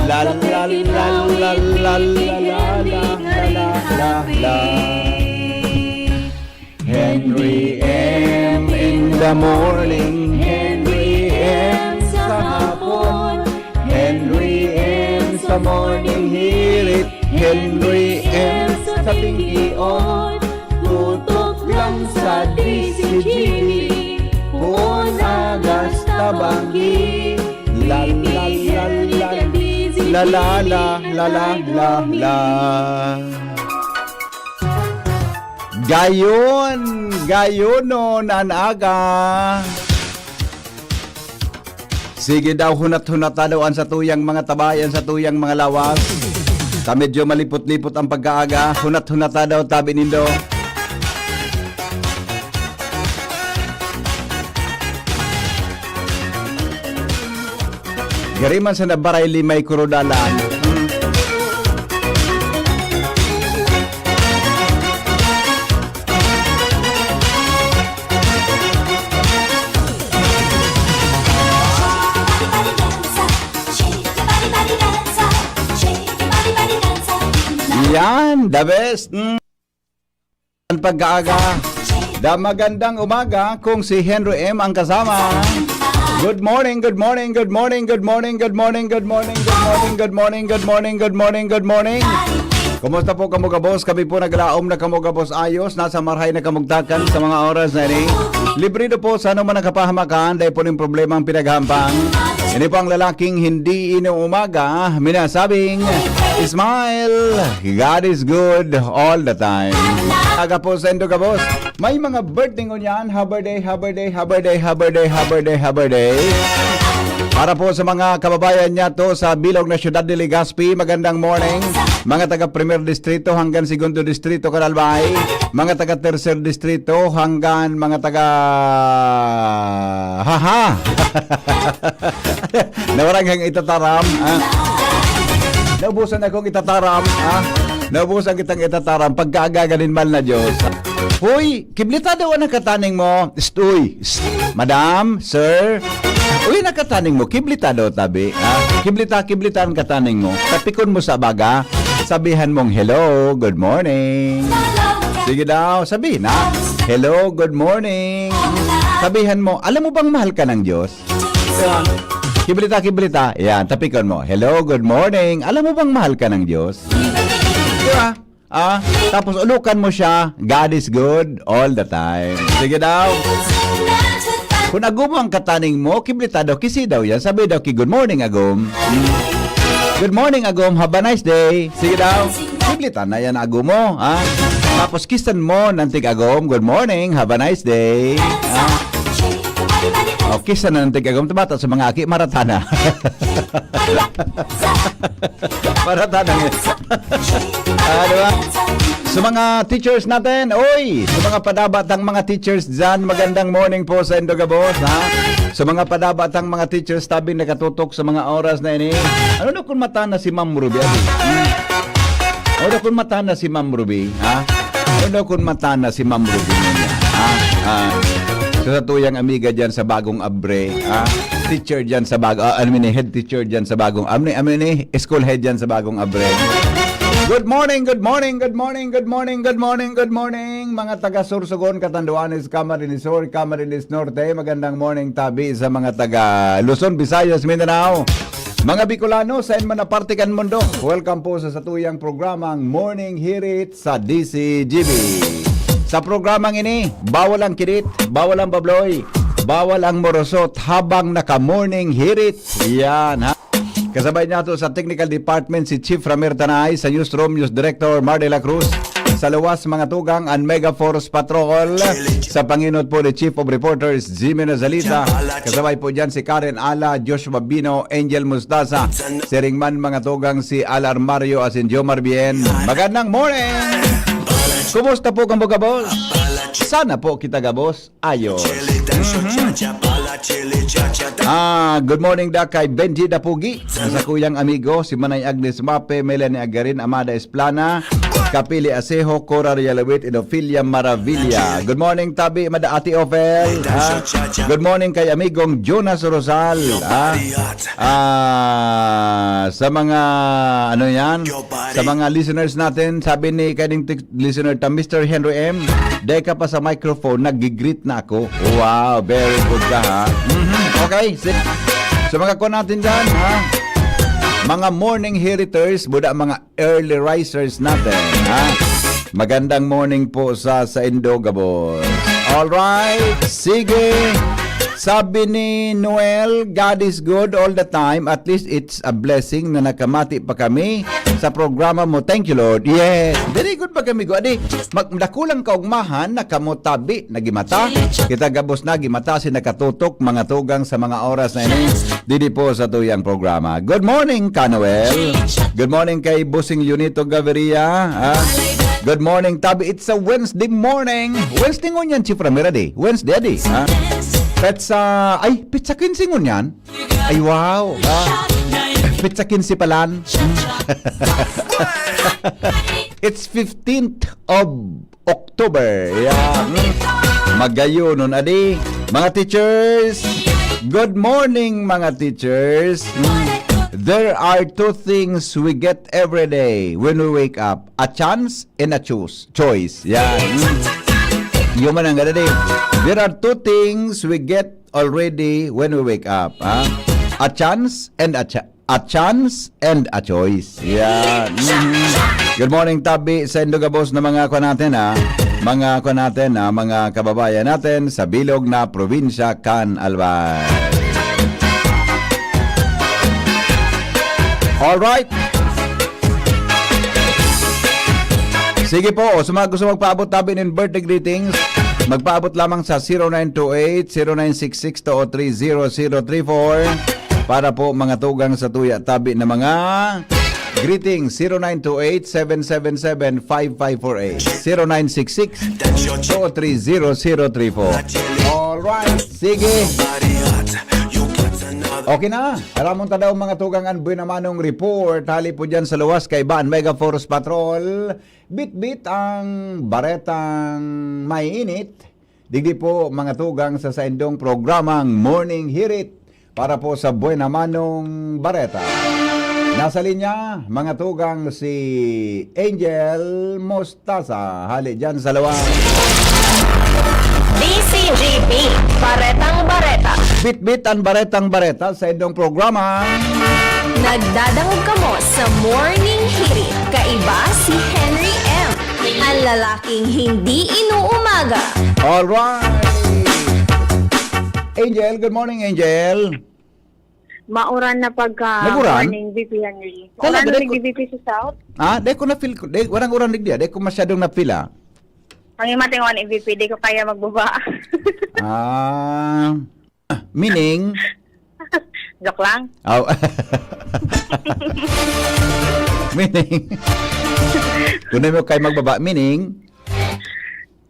La la la la la la la la. Henry M. in the morning, Henry M. sa hapon, Henry M. sa morning hirit, Henry M. sa tingkion, tutok lang sa DCGB, Punagas Tabanggi, la la la la la la la la la la. Gayon no nanaga. Sige daw hunat-hunat dawan sa tuyang mga tabayan, sa tuyang mga lawas. Ta medyo malipot-lipot ang pagkaaga, hunat-hunat daw tabi nindo. Gariman sa nabaray limay kurodalan. Yan, the best. Ang pagkaaga. Da magandang umaga kung si Henry M. ang kasama. Good morning, good morning, good morning, good morning, good morning, good morning, good morning, good morning, good morning, good morning, good morning. Kumusta po kamugabos? Kami po naglaom na kamugabos ayos. Nasa marhay na kamugtakan sa mga oras na ini. Libre do po sa ano man nakapahamakan dahil po ng problema ang pinaghampang. Ini po ang lalaking hindi inuumaga minasabing smile, God is good all the time. Aga po sa Indo Kabos. May mga birthday ngunyan. Happy day, happy day, happy day, happy day, happy day, happy day. Para po sa mga kababayan niya to sa Bilog na Syudad de Legazpi, magandang morning. Mga taga Primer Distrito hanggang Segundo Distrito, Caralbay. Mga taga Tercer Distrito hanggang mga taga... Haha! Nawarang hang itataram. Naubusan akong itataram. Naubusan kitang itataram. Pagkaagaganin mal na Diyos. Hoy, kiblita daw ang nakataning mo. Uy, madam, sir. Uy, nakataning mo. Kiblita daw tabi. Kiblita ang kataning mo. Tapikon mo sa baga. Sabihan mong, hello, good morning. Sige daw, sabihin na. Hello, good morning. Sabihan mo, alam mo bang mahal ka ng Diyos? Kiblita. Yan, tapikon mo. Hello, good morning. Alam mo bang mahal ka ng Diyos? Diba? Tapos ulukan mo siya. God is good all the time. Sige daw. Kung agum ang kataning mo, kiblita daw, kisi daw yan. Sabi daw ki, good morning, agum. Good morning, agum. Have a nice day. Sige daw. Kiblita na yan, agum mo. Tapos kisan mo, nantig agum. Good morning, have a nice day. Kisan na nantig agum. Tabata sa mga aki, maratana. Maratana. Diba? Sa mga teachers natin, sa mga padabatang mga teachers dyan, magandang morning po sa Indogabos, Sa mga padabatang mga teachers, tabing nakatutok sa mga oras na ini. Ano na kung mata na si Ma'am Ruby? Ano na kung mata na si Ma'am Ruby? Ano na kung mata na si Ma'am Ruby niya? Sa tuyang amiga dyan sa bagong abre, teacher dyan sa bagong, head teacher dyan sa bagong, school head dyan sa bagong abre. Good morning, good morning, good morning, good morning, good morning, good morning. Mga taga Sursogon, Catanduanes, Camarines Sur, Camarines Norte. Magandang morning tabi sa mga taga Luzon, Visayas, Mindanao. Mga Bicolano, saan man na partikan mundo. Welcome po sa satuyang programang Morning Hirit sa DCGB. Sa programang ini, bawal ang kirit, bawal ang babloy, bawal ang morosot habang naka-morning hirit. Yan, kasabay nato sa Technical Department si Chief Ramir Tanay, sa Newsroom News Director Mar de la Cruz, sa luwas mga tugang and Mega Force Patrol, sa Panginod po ni Chief of Reporters Jimmy Nazalita, kasabay po dyan si Karen Ala, Joshua Bino, Angel Mustaza, si Ringman mga tugang si Alar Mario Asinjo Marbien. Magandang morning! Kumusta po kang boss? Sana po kita gabos ayos. Good morning da kay Benji Dapugi, sa kuyang amigo si Manay Agnes Mape, Melanie Agarin, Amada Esplana, Kapili Asejo, Cora Realawit, Inofilia Maravilla. Good morning, Tabi, Ati Ofel. Good morning kay amigong Jonas Rosal. Sa mga, ano yan, sa mga listeners natin, sabi ni kading listener ta, Mr. Henry M, dahil ka pa sa microphone, nag-greet na ako. Wow, very good ka, ha? Okay, sa mga ko natin dyan, ha? Mga morning heriters, buda mga early risers natin, ha? Magandang morning po sa Indogabos. Alright, sige. Sabi ni Noel, God is good all the time. At least it's a blessing na nakamati pa kami sa programa mo. Thank you, Lord. Yes. Very good pa kami. Adi, magdakulang kaugmahan na kamutabi, nagimata. Kita gabos na, gimata, nakatutok, mga tugang sa mga oras na ini. Didi po sa tuyang programa. Good morning, Kanoel. Good morning kay Busing Junito Gaviria. Good morning, Tabi. It's a Wednesday morning. Wednesday ngon yan, Chief Ramira Day. Wednesday, adi. Pizza 15 ngon yan. Ay, wow. Pizza 15 palan. It's 15th of October. Yeah. Magayo nun, adi. Mga teachers, good morning, mga teachers. There are two things we get every day when we wake up. A chance and a choice. Yeah. Yung man ang ganda. There are two things we get already when we wake up. A chance and a chance and a choice. Yeah. Good morning, Tabi, sa Indogabos na mga kwa natin, mga kwa natin, mga kababayan natin sa bilog na probinsya, Can Albay. Alright. Sige po, sa mga gusto magpaabot Tabi ng birthday greetings, magpaabot lamang sa 0928-0966-203-0034 para po mga tugang sa tuya Tabi na mga greetings. 0928-777-5548 0966-203-0034. Alright, sige. Okay na. Aramon ta daw mga tugangan buhay namanong report. Hali po dyan sa luwas kay Baan Mega Force Patrol. Bit-bit ang baretang may init. Digdi po mga tugang sa saindong programang Morning Hirit para po sa buhay namanong bareta. Nasa linya, mga tugang si Angel Mostaza. Hali dyan sa luwas. DCGP, Baretang Bareta. Bit-bit ang baretang bareta sa indong programa. Nagdadangog kamo sa Morning Hirit. Kaiba si Henry M. Ang lalaking hindi inuumaga. Alright. Angel, good morning, Angel. Mauran na pagka Naguran? morning VP Henry. Talaga, Uran na dahil ko- VP sa South. Di ko na-feel ko. Warang urang digdi. Di ko masyadong na-feel, Pangimating one VP, di ko kaya magbaba. Meaning? Joke lang. Oh. Meaning? Kung na mo kayo magbaba, meaning?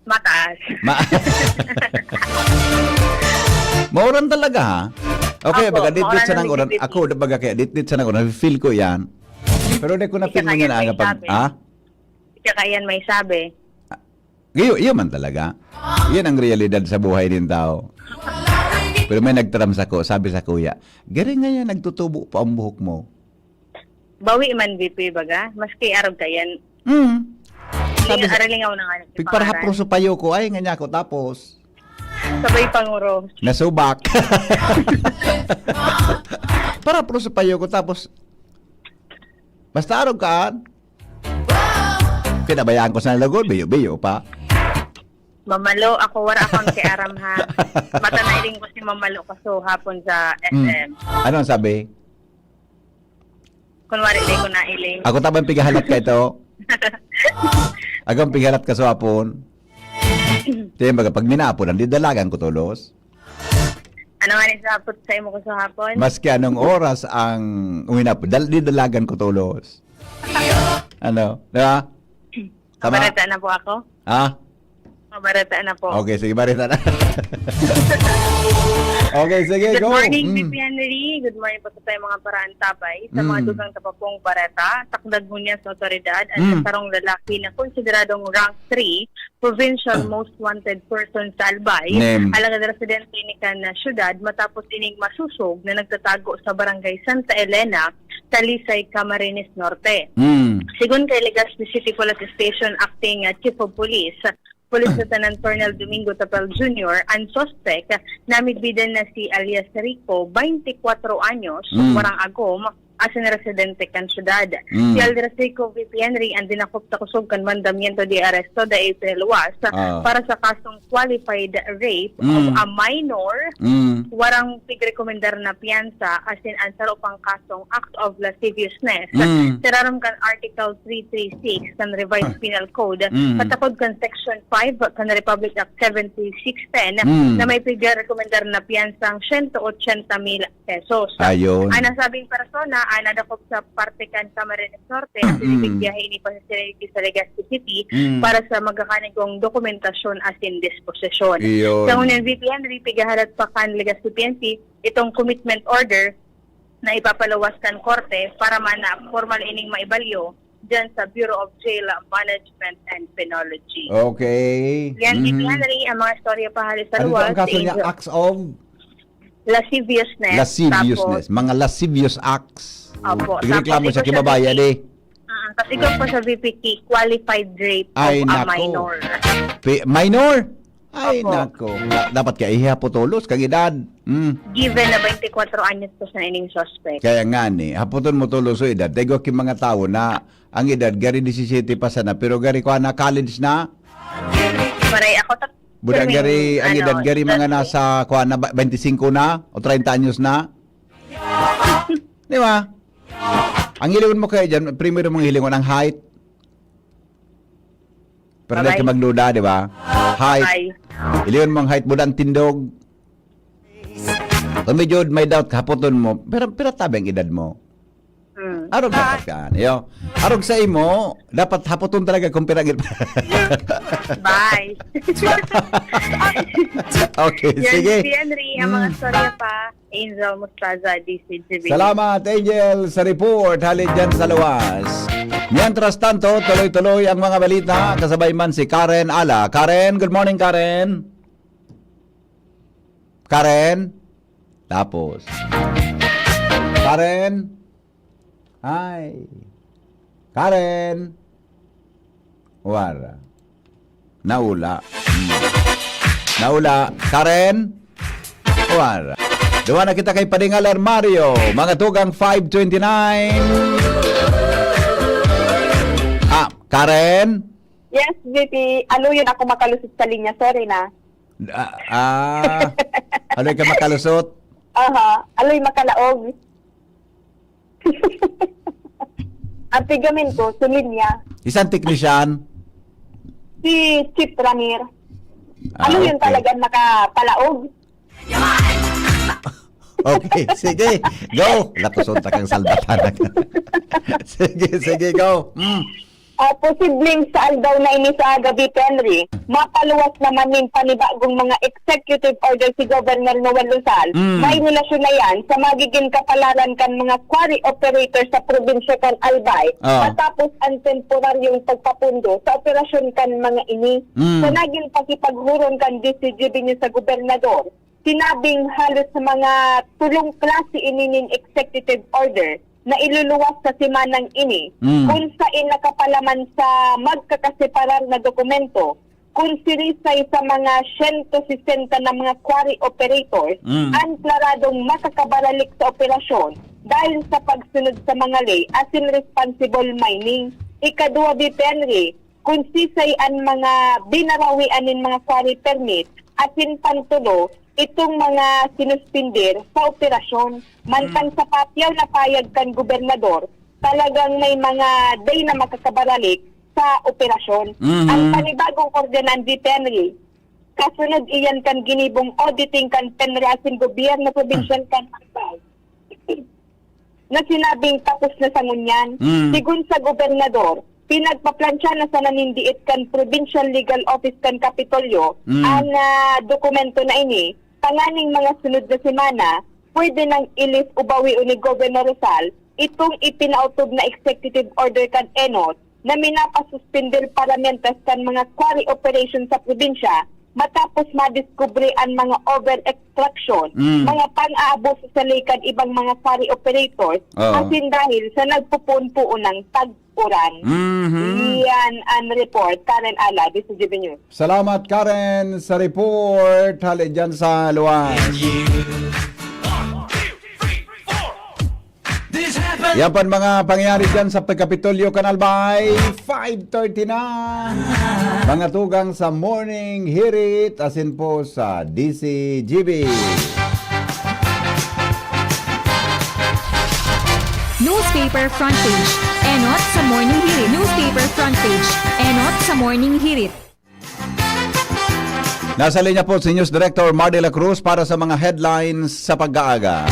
Mataas. Mauran talaga, ha? Okay, Opo, baga dit mauran sa na nang uran. nagtitipid. Ako, baga kaya dit sa nang uran. Feel ko yan. Pero di ko na-feel mo Ika yan kaya aga may pag... sabi. Tsaka yan may sabi. Iyo man talaga. Yan ang realidad sa buhay din tao. Pero may nagtaram sa ko, sabi sa kuya, gari nga yan, nagtutubo pa ang buhok mo. Bawi man VP baga. Maski arog ka yan. Sabi sa, Aralingaw na nga. para hapro sa payo ko, ay nga niya ako, tapos, Sabay panguro. nasubak. Para hapro sa payo ko, tapos, basta arog ka, kinabayaan ko sa lagod, biyo-biyo pa. Mamalo, ako wala akong si Aram ha. Matanay din ko si Mamalo kaso hapon sa SM. Ano ang sabi? Kunwari di ko na iling. Ako tabang pigahalat ka ito. Agang pigahalat ka sa hapon. Tiyan baga, pag minapon, ang didalagan ko tulos. Ano nga rin sa hapon sa imo ko sa hapon? Maski anong oras ang uminapon, didalagan ko tulos. Ano? Diba? Tama? Mabarata na po ako. Ha? Mabarata na po. Okay, sige, barita na. Okay, sige, Good go. morning, VP Henry. Good morning po sa tayo mga paraan tabay. Sa mga dugang tapapong bareta, takdag niya sa otoridad at sa sarong lalaki na konsideradong rank 3, provincial most wanted person sa Albay, Name. alagad residente ni na syudad matapos ining masusog na nagtatago sa barangay Santa Elena, Talisay, Camarines Norte. Sigun kay Legazpi City Police Station Acting Chief of Police, Police Lieutenant Colonel Domingo Tapal Jr., ang suspect na midbidan na si alias Rico, 24 anyos, warang agom, asin residente kan syudad. Si alias Rico VP Henry ang dinakop sa kusog kan mandamiento de arresto da April was para sa kasong qualified rape of a minor, warang pigrekomendar na piyansa asin ang sarupang kasong act of lasciviousness. Siraram kan Article 336 kan Revised Penal Code, katakod kan Section 5 kan Republic Act 7610 na may pigrekomendar na piyansang 180,000 pesos. Ayun. Ang nasabing persona ay nadakop sa parte kan Camarines Norte at sinibigyahe ni Pasisiriki sa Legazpi City para sa magkakanigong dokumentasyon as in disposisyon. Iyon. Sa unang VP Henry, pigahalat pa kan Legazpi PNP itong commitment order na ipapalawas kan korte para mana formal ining maibalyo dyan sa Bureau of Jail Management and Penology. Okay. Yan, VP Henry, ang mga storya pahali sa Ano luwas. ang kaso niya? Acts of lasciviousness. mga lascivious acts. Opo. Reklamo Tapos sa ikaw kibabayan VP, eh. Tapos ikaw po sa VPK, qualified rape Ay, of a nako. minor. Minor? Ay, Opo. nako. Dapat kaya ihapotolos kang edad. Given na 24 anyos po sa ining suspect. Kaya nga ni, hapoton mo tulos o edad. Tego ki mga tao na ang edad, gari 17 pa sana, pero gari ko na college na. Maray ako Budang gari, ang edad, gari mga nasa kuha na 25 na o 30 anyos na. Di ba? Ang hilingon mo kayo dyan, primero mong hilingon ang height. Pero Bye-bye. dahil magluda, di ba? Height. Ay, Hilingon mo ang height, budang tindog. Kung medyo may doubt, hapoton mo, pero tabi ang edad mo. Arog dapat ka. Yo. Arog sa imo, dapat hapoton talaga kung pirangit. bye. Okay, Yan, sige. si Henry, ang mga storya pa, Angel Mustaza, DCGB. Salamat, Angel, sa report. Halid dyan sa luwas. Mientras tanto, tuloy-tuloy ang mga balita. Kasabay man si Karen Ala. Karen, good morning, Karen. Karen? Tapos. Karen? Hi. Karen? Wala. Naula. Naula. Karen? Wala. Duwa na kita kay Padingal Mario. Mga tugang 529. Karen? Yes, VP. Ano yun ako makalusot sa linya? Sorry na. Ano ka makalusot? Aha. Aloy makalaog. Ang tigamin ko, sa linya, Isang teknisyan? si Chip Ramir. Ano yun Okay. talaga nakapalaog? Okay, sige. Go. Latusot kang salbatan. Sige, go. Posibleng sa aldaw na ini sa gabi, Henry, mapaluwas naman yung panibagong mga executive order si Governor Noel Luzal. May relasyon na yan sa magiging kapalaran kan mga quarry operator sa probinsya kan Albay. Matapos ang temporaryong pagpapundo sa operasyon kan mga ini. Sa naging pakipaghuron kan DCGB niyo sa gobernador, sinabing halos sa mga tulong klase inining executive order na iluluwas sa simanang ini kung saan nakapalaman sa magkakaseparar na dokumento kung sirisay sa mga 160 na mga quarry operators ang klaradong makakabaralik sa operasyon dahil sa pagsunod sa mga ley as in responsible mining. Ikadua, VP Henry, kung sisay ang mga binarawian ng mga quarry permit as in pantulo itong mga sinuspindir sa operasyon. Mantang sa patyaw na payag kan gobernador, talagang may mga day na makakabaralik sa operasyon. Ang panibagong ordenan di Henry, kasunod iyan kan ginibong auditing kan penrasin gobyerno provincial kan Albay na sinabing tapos na sa ngunyan. Sigun sa gobernador, pinagpaplansya na sa nanindiit kan Provincial Legal Office kan Kapitolyo ang dokumento na ini Panganing mga sunod na semana, pwede nang ilis ubawi ni Governor Rizal itong ipinautob na executive order kan Enot na minapasuspender parlamentas kan mga quarry operation sa probinsya matapos madiskubre ang mga over-extraction, mga pang-aabos sa likan ibang mga quarry operators asin dahil sa nagpupunpuo ng tag-uran. Yan ang report. Karen Ala, this is GB News. Salamat Karen sa report. Hali dyan sa luwas. Yan pa mga pangyayari dyan sa Kapitolyo Canalbay. 5:30 na. Mga tugang sa morning hirit asin po sa DCGB. Newspaper front page. Enot sa morning hirit. Newspaper front page. Enot sa morning hirit. Nasa linya po si News Director Mar de la Cruz para sa mga headlines sa pag-aaga.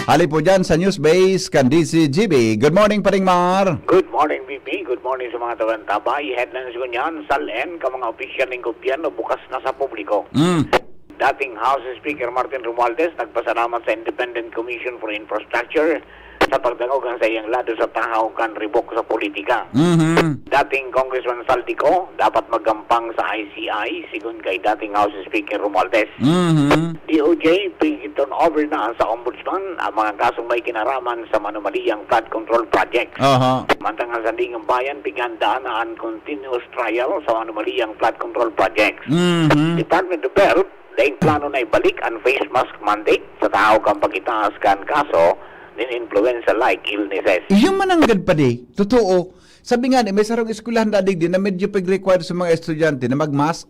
Hali po dyan sa News Base kan DCGB. Good morning, Paring Mar. Good morning, BP. Good morning sa mga taga-tabay. Headlines ko niyan, SALN, ka mga opisyal ng gobyerno bukas na sa publiko. Dating House Speaker Martin Romualdez nagpasalamat sa Independent Commission for Infrastructure sa pagdangogan sa iyang lado sa tahaw kan ribok sa politika. Dating Congressman Saldico dapat magampang sa ICI sigun kay dating House Speaker Romualdez. DOJ pigiton over na sa Ombudsman ang mga kasong may kinaraman sa manumaliyang flood control projects. Mantangan sa Lingang Bayan pigandaan ang continuous trial sa manumaliyang flood control projects. Department of Health daing plano na ibalik ang face mask mandate sa tao kang pagitaas kan kaso din influenza-like illnesses. Yung mananggad pa di, totoo. Sabi nga, may sarong eskwelahan dadig din na medyo pag-require sa mga estudyante na mag-mask.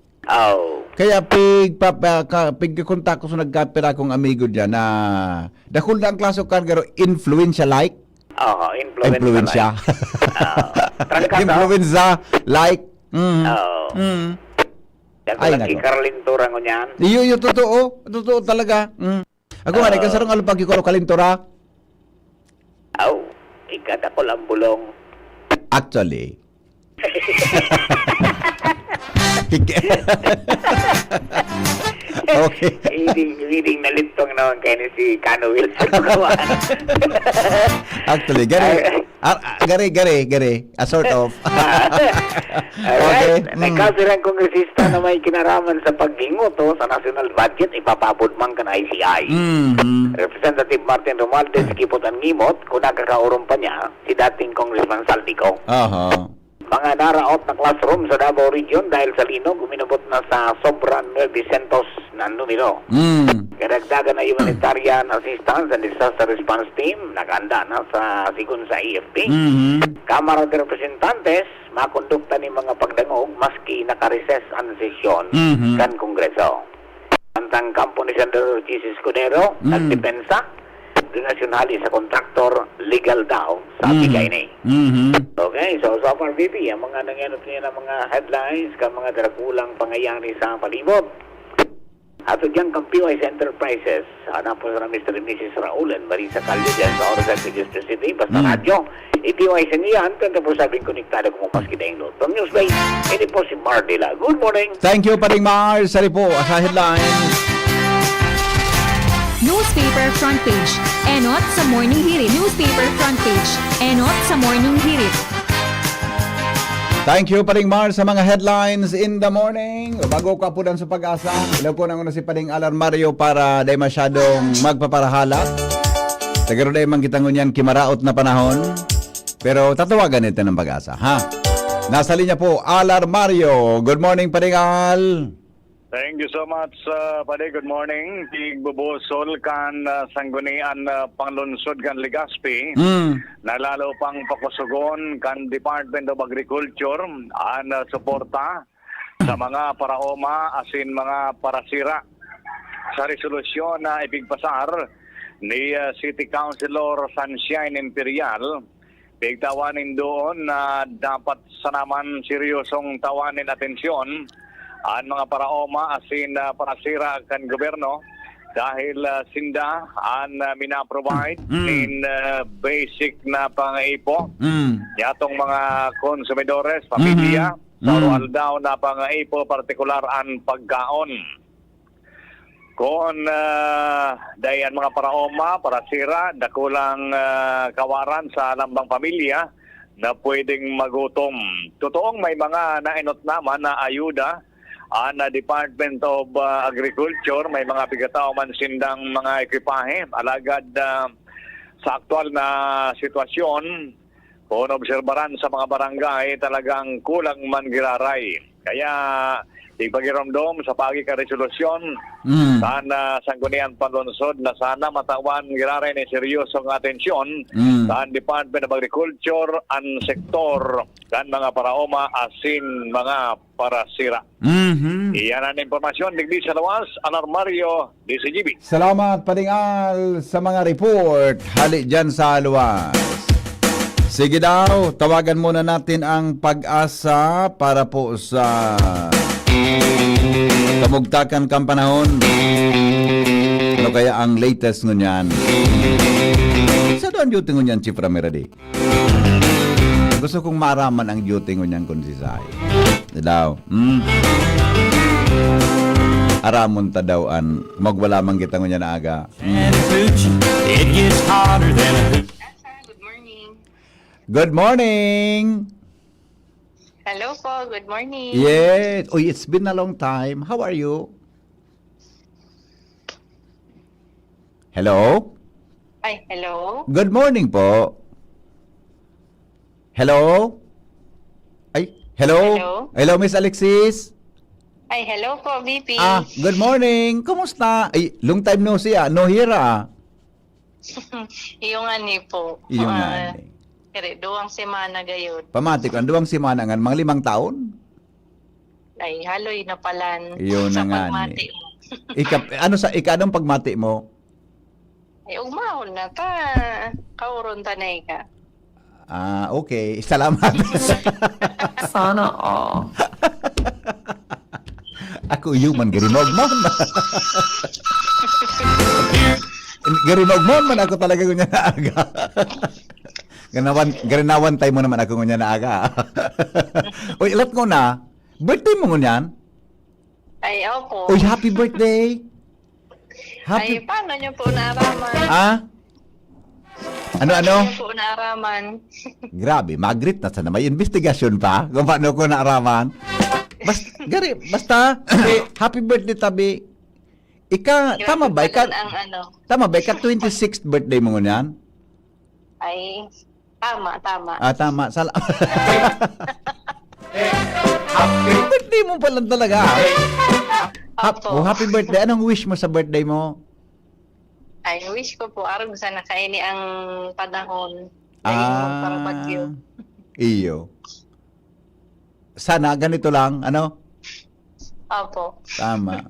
Kaya pig-kontak ko sa nagkapira kong amigo dyan na dakul na ang klaso kargaro influenza-like. Influenza. Influenza-like. Ay, nako. Ikalintura ko niyan. Iyo, totoo. Totoo talaga. Ako nga, kasarong alupag ko kalintura. Ikata ko lang bulong. Actually. Okay. Reading na lintong naman kayo ni si Cano Wilson. Actually, gari. A sort of. Alright. Okay. Nagkasirang kongresista na may kinaraman sa pag-ingoto sa national budget, ipapabot man ka na ICI. Representative Martin Romualdez, kipot ang ngimot, kung nakakauron pa niya, si dating Congressman Saldico. Mga naraot na classroom sa Davao Region dahil sa lino, guminabot na sa sobrang 900 na numero. Karagdagan na humanitarian assistance and disaster response team, nakahanda na sa sigun sa AFP. Kamara de Representantes, makondukta ni mga pagdangog maski nakareses ang sesyon kan Kongreso. Antang kampo ni Senator Jesus Escudero, nagdepensa, nasyonali sa kontraktor, legal daw sa bigay ni. Okay, so far, BP, ang mga nangyayari niya ng mga headlines, ka mga darakulang pangyayari sa palibot. Ato dyan kang PYS Enterprises, hanap po sa Mr. and Mrs. Raul and Marisa Calio dyan sa Orozal Register City, basta radyo. I-PYS niya, 24/7 konektado kung maski na yung From Newsbay, hindi po si Mardila. Good morning! Thank you, Paring Mar. Sari po, sa headlines. Newspaper front page. Enot sa morning hirit. Newspaper front page. Enot sa morning hirit. Thank you, Paring Mar, sa mga headlines in the morning. Bago ka po sa pag-asa, ilaw ko na una si Paring Alarmario para day masyadong magpaparahala. Tagaro day man kita ngunyan kimaraot na panahon. Pero tatawagan ito ng pag-asa, ha? Nasa linya po, Alarmario. Good morning, Paring Al. Thank you so much, Pade. Good morning. Tigbubusol kan sanggunian panglunsod kan Legazpi. Nalalo pang pakusugon kan Department of Agriculture an suporta sa mga paraoma asin mga parasira sa resolusyon na ipigpasar ni City Councilor Sunshine Imperial. Pigtawanin doon na dapat sa naman seryosong tawanin atensyon ang mga paraoma asin parasira kan gobyerno dahil sinda ang minaprovide in basic na pangaipo yatong mga konsumidores, pamilya, sa rural daw na pangaipo, partikular ang pagkaon. Kung dayan mga paraoma, parasira, dakulang kawaran sa lambang pamilya na pwedeng magutom. Totoong may mga nainot naman na ayuda na Department of Agriculture, may mga pigataw man sindang mga ekipahe. Alagad sa aktual na sitwasyon, kung obserbaran sa mga barangay, talagang kulang man giraray. Kaya tigpagiramdom sa pagi ka resolusyon sana sanggunian panlunsod na sana matawan giraray ni seryosong atensyon sa Department of Agriculture and Sector kan mga paraoma asin mga parasira. Iyan ang impormasyon digdi sa lawas, Alarmario, DCGB. Salamat Padingal sa mga report. Hali dyan sa luwas. Sige daw, tawagan muna natin ang Pag-asa para po sa kamugtakan kang panahon. Ano kaya ang latest ngunyan? Sa doon duty ngunyan, Chief Ramiradi? Gusto kong maraman ang duty ngunyan kung si Sai. Daw. Aramon ta daw an magwala man kita ngunyan na aga. It gets hotter than a hoot. Good morning. Good morning! Hello po, good morning. Yes. Oh, it's been a long time. How are you? Hello? Ay, hello. Good morning po. Hello? Ay, hello? Hello? Hello, Miss Alexis? Ay, hello po, VP. Good morning. Kumusta? Ay, long time no see No here Iyong ani po. Iyong ani. Kaya duwang semana gayon. Pamati ko, anduang si Manangan, mga 5 taon? Ay, haloy na palan. Iyon sa na nga pagmati ni. mo. Anong pagmati mo? Ay, umahon na ta. Kauron tanay ka. Okay. Salamat. Sana all. Ako human, garinog mo. Garinog mo man ako talaga kunya na aga. Garinawan tayo mo naman ako kunya na aga. Uy, ilat ko na. Birthday mo ngunyan? Ay, opo. Uy, happy birthday. Ay, paano nyo po naaraman? Ano? Paano nyo po naaraman? Grabe, magrit na sana. May investigasyon pa kung paano ko naaraman. Basta, happy birthday, Tabi. Tama ba? Tama ba? 26th birthday mo ngunyan? Ay, tama. Tama. Happy birthday mo pala talaga. Opo. Happy birthday. Anong wish mo sa birthday mo? Ay, wish ko po, araw sana kaini ang panahon. Para bagyo. Iyo. Sana ganito lang, ano? Opo. Tama.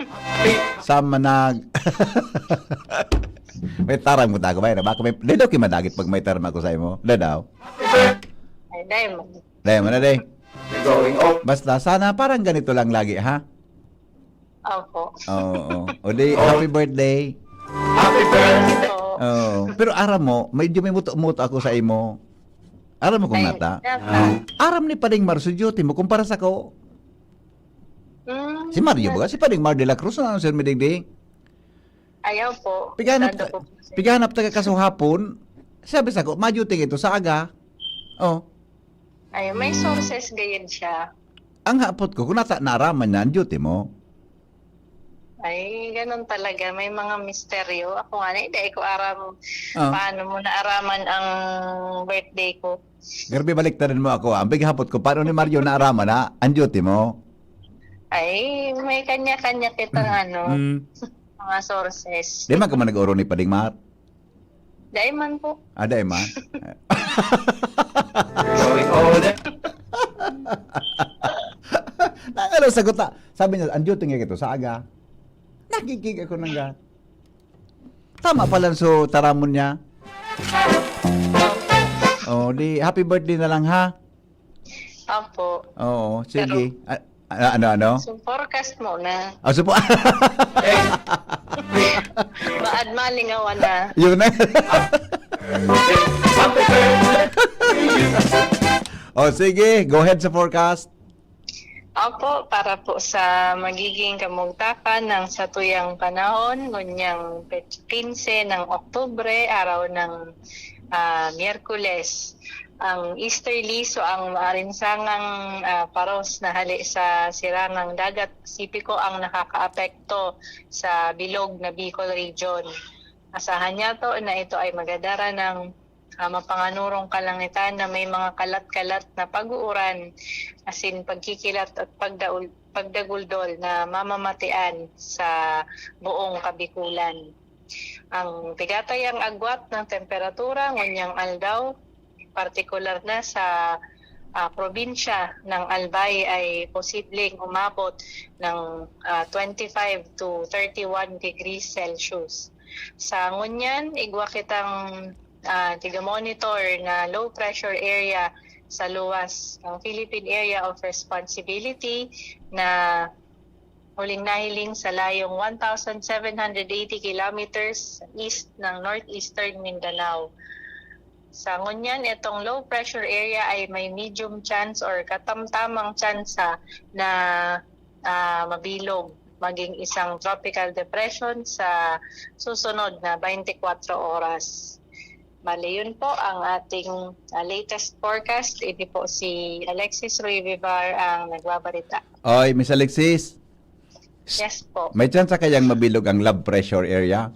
Sama may tarang mo tago ba? Baka may daw kimadagit pag may tarang ako sa imo. Daw. Ay, diamond. Mo na day. Basta sana parang ganito lang lagi, ha? Opo. Oo. O di, happy birthday. Opo. Oo. Pero aram mo, medyo may muto-muto ako sa imo. Aram mo kung nata. Aram ni Pading Mar sa duty mo kumpara sa ko. Si Mario ba? Si Pading Mar de la Cruz na sir midigdi. Ayaw po. Piganap taga kaso hapon. Sabi sa ko, ma-duty ito sa aga. Oh. Ay, may sources gayon siya. Ang hapot ko, kung naaraman na ang duty mo. Ay, ganun talaga. May mga misteryo. Ako nga, hindi ko aram paano mo naaraman ang birthday ko. Garbi, baliktarin mo ako. Ang bighapot ko, paano ni Mario naaraman na ang duty mo? Ay, may kanya-kanya kitang mga sources. Di man ka man nag-oro ni Pading Mar? Diamond po. Di man? Nangalo sagot na. Sabi niya, ang duty nga ito sa aga. Nakikig ako ng gat. Tama pala so taramon niya. Di happy birthday na lang ha. Opo. Oo, sige. Ano? So, forecast mo na. Supo. Baad malingawan na. Yun na. Sige, go ahead sa forecast. Opo, para po sa magiging kamugtakan ng satuyang panahon, ngunyang 15 ng Oktubre, araw ng Miyerkules. Ang easterly, so ang maarinsangang paros na hali sa sirangang dagat Pasipiko ang nakakaapekto sa bilog na Bicol region. Asahan niya to na ito ay magadara ng mapanganurong kalangitan na may mga kalat-kalat na pag-uuran, asin pagkikilat at pagdaguldol na mamamatian sa buong Kabikulan. Ang tigatayang agwat ng temperatura ngunyang aldaw, partikular na sa probinsya ng Albay ay posibleng umabot ng 25 to 31 degrees Celsius. Sa ngunyan, igwa kitang tiga-monitor na low pressure area sa luwas ng Philippine Area of Responsibility na huling nahiling sa layong 1,780 kilometers east ng northeastern Mindanao. Sa ngunyan, itong low pressure area ay may medium chance or katamtamang tsansa na mabilog maging isang tropical depression sa susunod na 24 oras. Bale, yun po ang ating latest forecast. Ito po si Alexis Ruy Vivar ang nagbabarita. Oy, Miss Alexis, Yes po. may chance kayang mabilog ang low pressure area?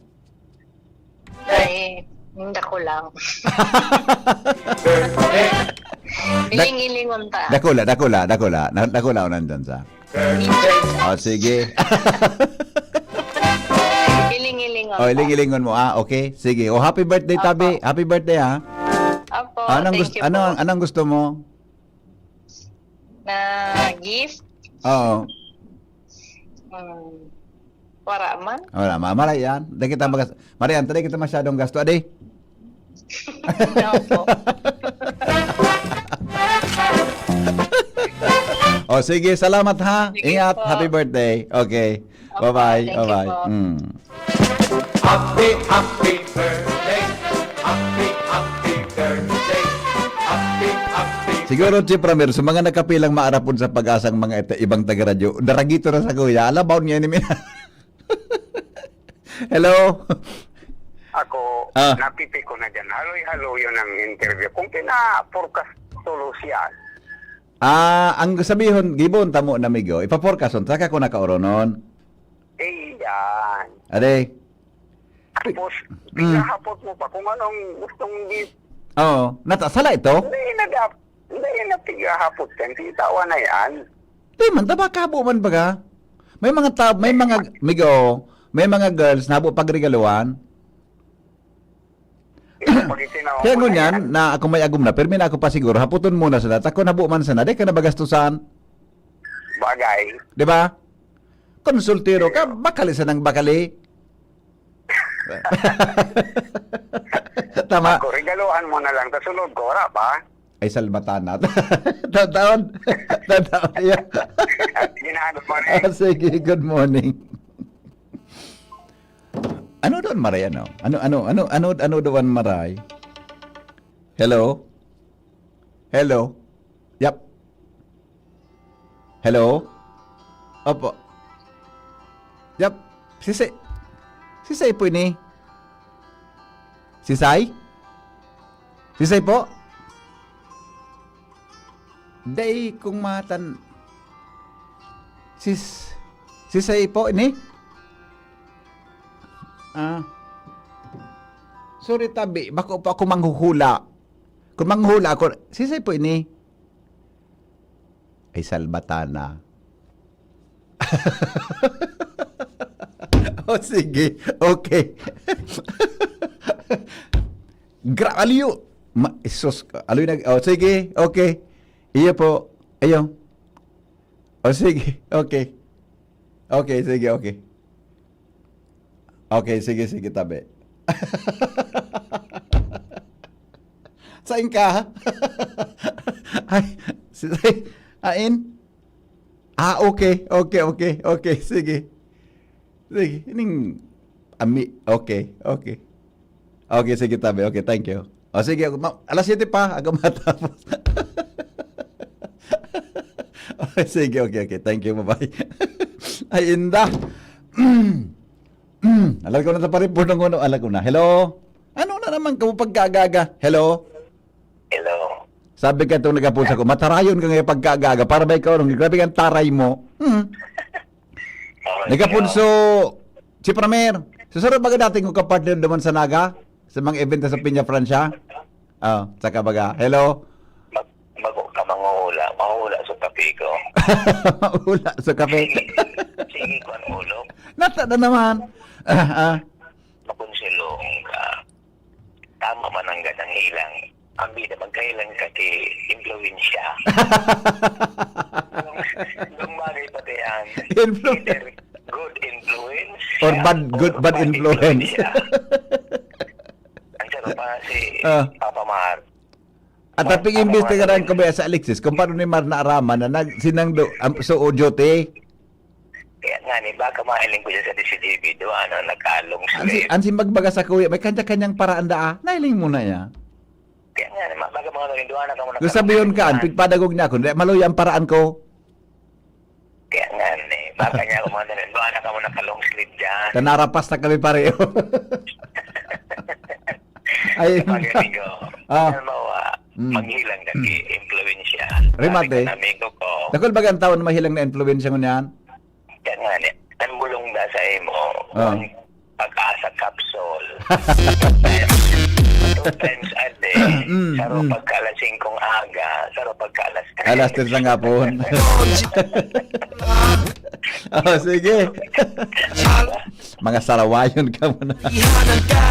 Ay, hindi ko lang. Iling-ilingon ta. Dakula o nandyan sa. Oh, sige. Iling-ilingon Oh, ta. iling-ilingon mo. Okay, sige. Oh, happy birthday, Tabi. Happy birthday, ha. Opo, Anong thank gusto, you po. anong gusto mo? Na gift? Oo. Wala man. Wala, mamalay yan. Marian, tadi kita masyadong gasto, adi. No po. Oh, sige, salamat ha. Sige Ingat, po. happy birthday. Okay. Opo, Bye-bye. thank you Bye-bye. po. Happy, happy birthday. Happy, happy birthday. Happy, happy. Siguro, Chief Ramir, sa mga nakapilang maarapon sa pag-asang mga ibang taga-radyo, daragito na sa kuya. Alabaw niya ni Mina. Hello? Ako, Ah. napipi ko na dyan. Haloy-halo yun ang interview. Kung kina-forecast tulo siya, Ang sabihon, gibon tamo na migo, ipaporkason, saka ko nakaoronon. yan. Ade? Tapos, pinahapot mo pa kung anong gustong Oo. Natasala ito? hindi na pinahapot yan. Sitawa na yan. Di man, taba kabo man baga. May mga may mga girls na habo pagregaluan. Pag itinawa Kaya mo na ngunyan, yan, na ako may agum na, pero may na ako pa siguro, haputon muna sa ako na man sana, di ka na bagastusan. bagay. Di ba? Konsultiro ka, bakali sa nang bakali. Tama. Ako, regaluhan mo na lang. Tasulod ko, wala pa. Ay, salbatan na. Tataon. Yan. Ginahanap mo rin. Sige, good morning. Ano doon, Maray? Ano doon, Maray? Hello? Hello? Yep. Hello? Opo. Yep. Sisay po ini. Sisay? Sisay po? Day kung matan. Sisay po ini? Sorry tabi, bako pa ako manghuhula. Kung manghuhula ako, sisay po ini? Ay salbatana. Oh, sige. Okay. Aliyo. Isos. Aliyo na. Oh, sige. Okay. Iyo po. Ayo. Oh, sige. Okay. Okay, sige. Okay. Okay, sige, tabi. Saan ka? Ay, ain? Okay. Sige. Sige, ining okay. Okay, sige tabi. Okay, thank you. O sige, alas 7 pa, ako matapos. Sige, okay. Thank you, bye-bye. Ay, inda. Alam ko na sa paripon ng uno. Alam ko na. Hello? Ano na naman ka pagkagaga? Hello? Hello. Sabi ka itong nagapunsa ko, matarayon ka ngayon pagkagaga para ba ikaw nung grabe kang taray mo. Nagapunso, si Pramer. Susunod baga dating ko kapartner naman sa Naga? Sa mga event sa Piña Francia? Saka baga. Hello? Bago ka mahula sa kape ko. Ula sa kape. Sige ko ang ulo. Nata na naman. Makonsilong ka. Tama man ang ganang hilang. Ang bida magkailang ka ti influensya. Yung bagay pati yan. Either good influence Or bad influence. Ang sarap pa si Papa Mar. At taping imbestigaran ko ba sa Alexis kung paano ni Mar naaraman na sinangdo so ojote. Kaya nga ni, baka mahiling ko dyan sa DCTV do, nagkalong slave. Ansi magbaga sa kuya, may kanya-kanyang paraan daa. Nailing mo na ya. Kaya nga ni, baka mga narinduan ka mo Kung sabihin ka, pigpadagog niya ako, maluya ang paraan ko. Kaya nga ni, baka niya ako mga narinduan ka mo nakalong slave dyan. Tanarapas na kami pareho. Ay, Pag-amigo, alam mo, maghilang na ki-influensya. Rimate. Amigo ko. Dakol bagang taon mahilang na influensya mo niyan? Kaya nga ni, ang bulong na sa imo, pag-asa capsule. 2 times a day. Saro pagkalasing kong aga, saro pagkalas. Alas 3 ng hapon. Sige. Mga sarawayon ka muna.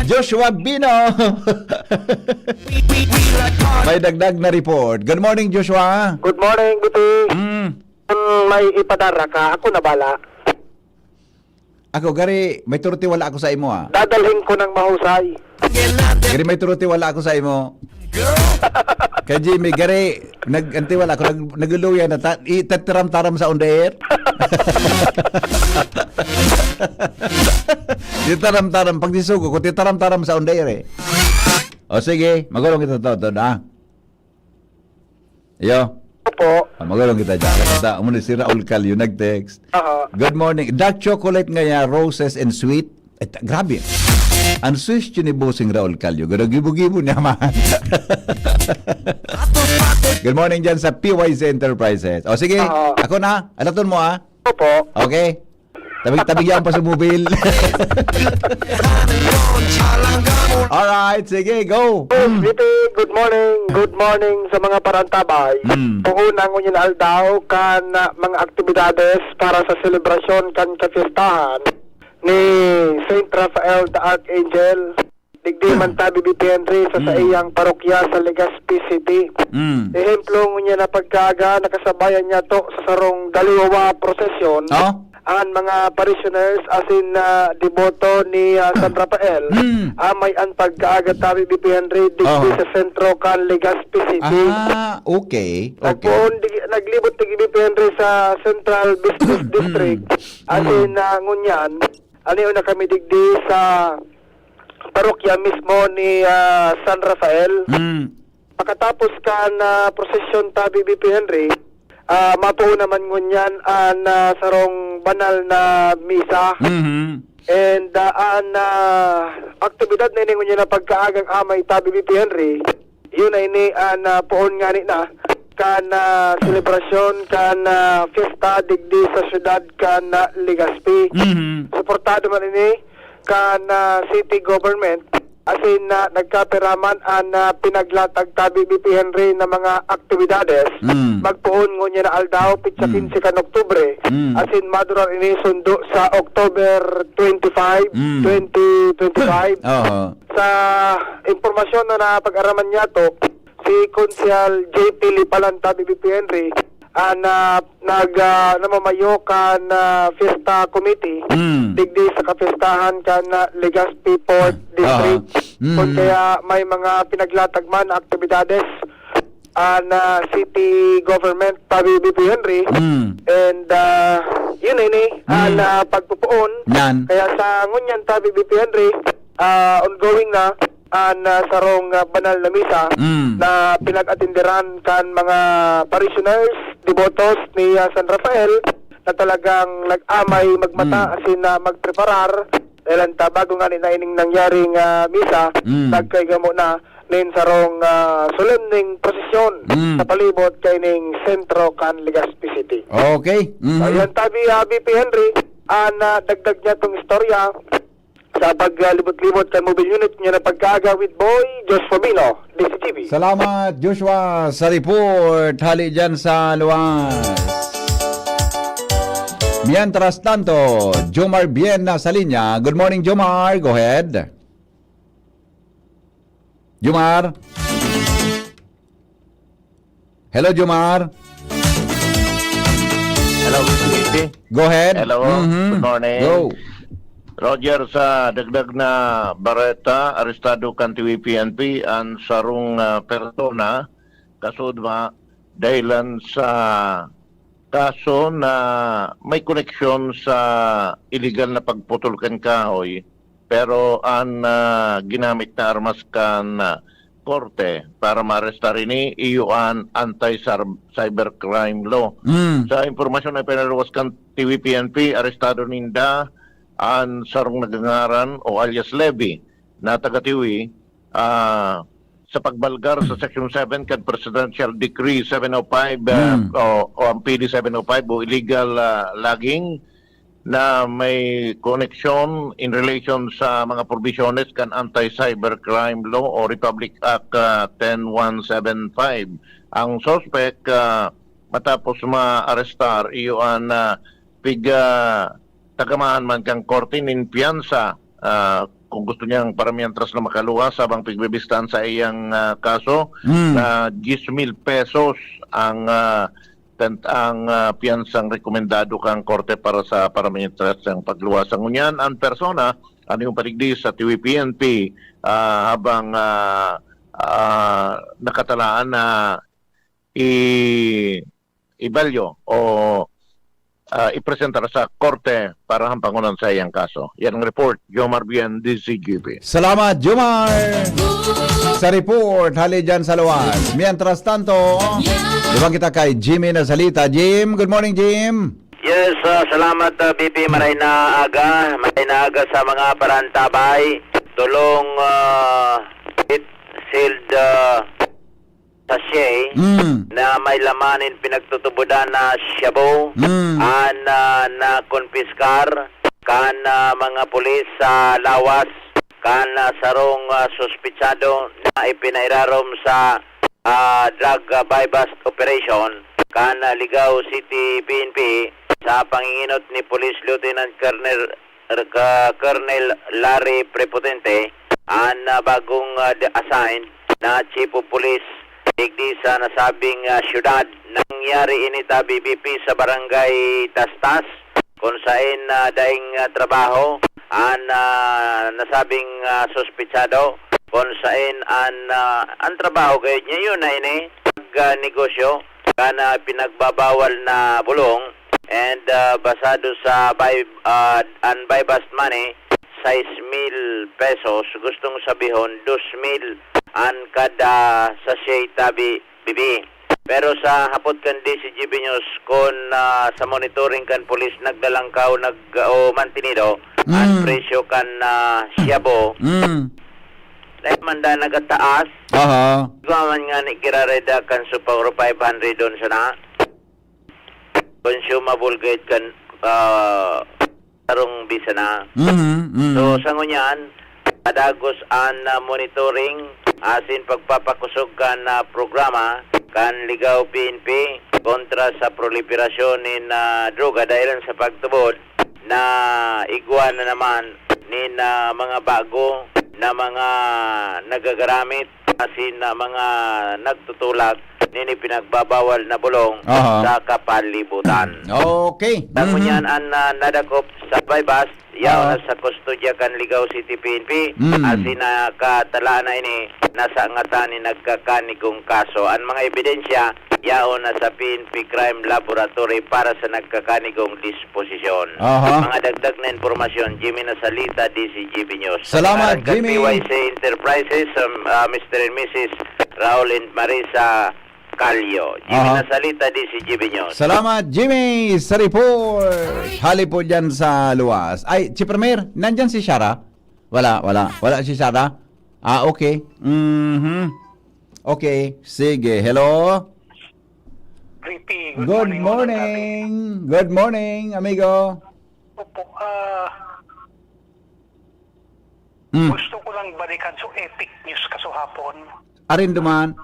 Joshua Bino. May dagdag na report. Good morning, Joshua. Good morning, Guti. May ipadara ka, ako na bala. Ako, gari, may turuti wala ako sa imo, Dadalhin ko ng mahusay. Gari, may turuti wala ako sa imo. Kay Jimmy, gari, nag-antiwala ako, naguluya na, itatiram-taram sa under. Titaram-taram, pag disugo ko, titaram-taram sa under O sige, magulong kita to, Yo. Opo. Magulong kita dyan. Kita, umuna si Raul Calio, nag-text. Good morning. Dark chocolate nga roses and sweet. Grabe. Ang swish yun ni Bossing Raul Calio. Gibo-gibo niya man. Good morning dyan sa PYZ Enterprises. O sige, ako na. Alaton mo Opo. Okay. Tabig-tabigyan pa sa mobile. Alright, sige, go. Guti, good morning. Good morning sa mga parantabay. Unang unyan aldaw kan mga aktibidades para sa selebrasyon kan kapistahan ni Saint Raphael the Archangel. Digdi man tabi BPNR sa iyang parokya sa Legazpi City. Ehemplo ngunya na pagkaga nakasabayan niya to sa sarong daliwa prosesyon. Ang mga parishioners asin na deboto ni San Rafael may ang pagkaaga tabi BPNR digdi sa sentro kan Legazpi City. Okay. Naglibot digdi BPNR sa Central Business District asin ngunyan ano na kami digdi sa parokya mismo ni San Rafael. Pagkatapos ka na prosesyon tabi BPNR, matuo naman ngunyan sarong banal na misa. And aktibidad na ini ngunyan na pagkaagang amay tabi BPNR, yun na ini poon nga ni na kan selebrasyon kan fiesta digdi sa syudad kan Legazpi. Suportado man ini kan city government asin nagkaperaman ang pinaglatag tabi BPNR na mga aktibidades. Magpuon ngunya na aldaw pitsa 15 kan Oktubre asin madurar ini sundo sa October 25, 2025. Sa impormasyon na pag-araman niya to, si Konsyal JP Lipalan tabi BPNR namamayo kan Fiesta Committee digdi sa kapistahan kan Legazpi Port District. Kung kaya may mga pinaglatag man na aktibidades city government tabi BPNR and yun ini pagpupuon kaya sa ngunyan tabi BPNR ongoing na sarong banal na misa na pinag-atinderan kan mga parishioners devotos ni San Rafael na talagang nag-amay magmata asin na magpreparar dahil anta bago nga ni na ining nangyaring misa nagkaigamo na nin sarong solemning prosesyon sa palibot kay ning sentro kan Legazpi City. Okay. So, yan tabi BP Henry na dagdag niya tong istorya sa paglibot-libot kan mobile unit niya na pagkaaga with boy Joshua Milo, DCTV. Salamat Joshua sa report. Hali dyan sa Luwas. Mientras tanto, Jomar Bien na sa linya. Good morning, Jomar. Go ahead. Jomar. Hello, Jomar. Hello, Mr. Go ahead. Hello, good morning. Go. Roger, sa dagdag na bareta, arestado kan TVPNP ang sarong persona kasudma dahilan sa kaso na may koneksyon sa illegal na pagputol kan kahoy pero ang ginamit na armas kan korte para ma-aresta rin iyon anti-cybercrime law. Sa impormasyon na pinalawas kan TVPNP, arestado ninda ang sarong nagangaran o alias Levy na taga-Tiwi sa pagbalgar sa Section 7 kan Presidential Decree 705 o ang PD 705 o illegal logging na may connection in relation sa mga provisiones kan Anti-Cybercrime Law o Republic Act 10175. Ang suspect matapos ma-arestar iyon tagamahan man kang korte nin piyansa kung gusto niyang paramihan tras na makaluwa sabang pigbibistan sa iyang kaso na 10,000 pesos ang piyansang rekomendado kang korte para sa paramihan tras ng pagluwas. Ang unyan ang persona ano yung paligdi sa TVPNP habang nakatalaan na ibalyo o ipresentar sa korte para hampangunan sa iyang kaso. Yan ang report, Jomar Bien, DCGP. Salamat, Jomar, sa report. Hali dyan sa Luwas. Mientras tanto, ibang kita kay Jimmy na salita. Jim, good morning, Jim. Yes, salamat BP. Maray na aga sa mga parantabay. Tulong sealed sachet na may lamanin pinagtutubudan na shabu na konfiskar kan mga pulis sa lawas kan sarong suspitsado na ipinairarom sa drug buy-bust operation kan Ligaw City PNP sa panginginot ni Police Lieutenant Colonel Larry Prepotente ang bagong assigned na Chief of Police digdi sa nasabing syudad. Nangyari ini tabi BP sa barangay Tastas kung saan daing trabaho ang nasabing suspitsado kung saan ang trabaho kayo niya yun na ini negosyo kana pinagbabawal na bulong and basado sa buy-bust money 6,000 pesos, gustong sabihon 2,000 an kada sachet tabi bibi. Pero sa hapot kan DCGB News kung sa monitoring kan polis nagdalangkaw o mantinido ang presyo kan siyabo dahil man da nagataas gumaman nga ni kirareda kan supang 500 doon sana consumable guide kan tarong bisa na so sa ngunyan adagos an monitoring asin pagpapakusog kan programa kan Ligaw PNP kontra sa proliferasyon ni droga dahil sa pagtubod na igwa na naman ni mga bago na mga nagagaramit asin na mga nagtutulak nini pinagbabawal na bulong sa kapalibutan. Okay. Tango niyan ang nadakop sa bypass yaw na sa kustodya kan Ligaw City PNP asin na katalaan na ini nasa ngatan ni nagkakanigong kaso. Ang mga ebidensya yaw na sa PNP Crime Laboratory para sa nagkakanigong disposisyon. Mga dagdag na informasyon, Jimmy Nasalita, DCGB News. Salamat, Jimmy. PYC Enterprises, Mr. and Mrs. Raul and Marisa Kalyo. Jimmy Aha. Nasalita di si Jimmy Nyos. Salamat, Jimmy, sa report. Hali po dyan sa luwas. Ay, si Premier, nandyan si Shara? Wala si Shara? Ah, okay. Okay, sige. Hello? Ricky, Good morning. Good morning, amigo. Opo, Mm. gusto ko lang balikan so epic news kaso hapon. Arin duman.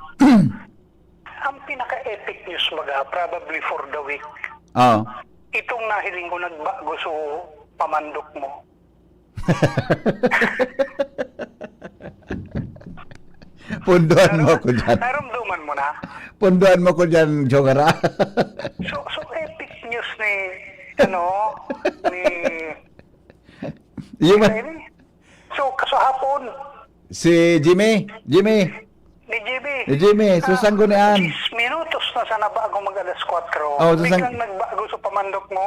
Ang pinaka-epic news baga, probably for the week. Oh. Itong nahiling ko nagbago so pamandok mo. Punduan mo ko dyan. Naramdaman mo na? Punduan mo ko dyan, Jogara. So epic news ni, ni... Yung, So, kaso hapon, si Jimmy. ni Jimmy. Susan ko niyan. 10 minutos na sana bago mag-alas 4. Oh, Susan- Biglang nagbago sa pamandok mo.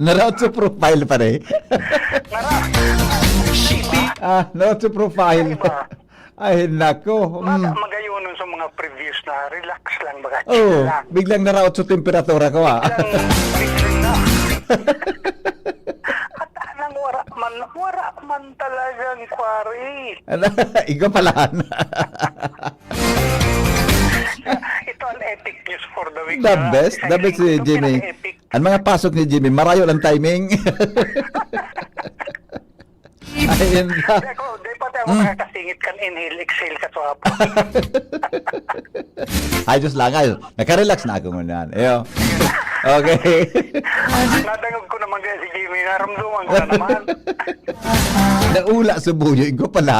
Naroon sa profile pa rin. Naroon sa profile. Ay, nako. Magayonon sa mga previews na relax lang baga. Chill Oh, lang. biglang naraot sa temperatura ko, ah. Biglang na. At anang wara man talagang kwari. Ikaw pala. Ito ang epic news for the week. The best si Ito Jimmy. pinaka-epic. Ang mga pasok ni Jimmy, marayo lang timing. Ayun na. Di pa tayo makakasingit kan inhale, exhale ka to hapon. Ayos lang, ayos. Nakarelax na ako muna. Ayo. Okay. Nadangog ko naman kaya si Jimmy. Naramdaman ko na naman. Naula sa buyo. Ikaw pala.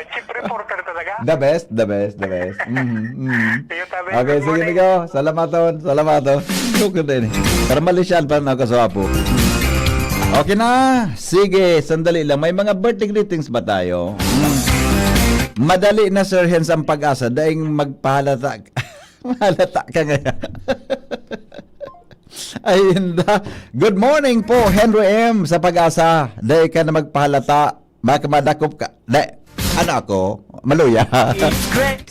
Chief reporter talaga. The best. Iyo, tabi. Okay, Good sige, morning. Migo. Salamaton. Suko din. Para malisyan pa na kasawapo. Okay na. Sige, sandali lang. May mga birthday greetings ba tayo? Madali na, Sir Hens, ang pag-asa. Daing magpahalata. Mahalata ka ngayon. Ayun na. Good morning po, Henry M. sa pag-asa. Daing ka na magpahalata. Baka madakop ka. Ano ako? Maluya.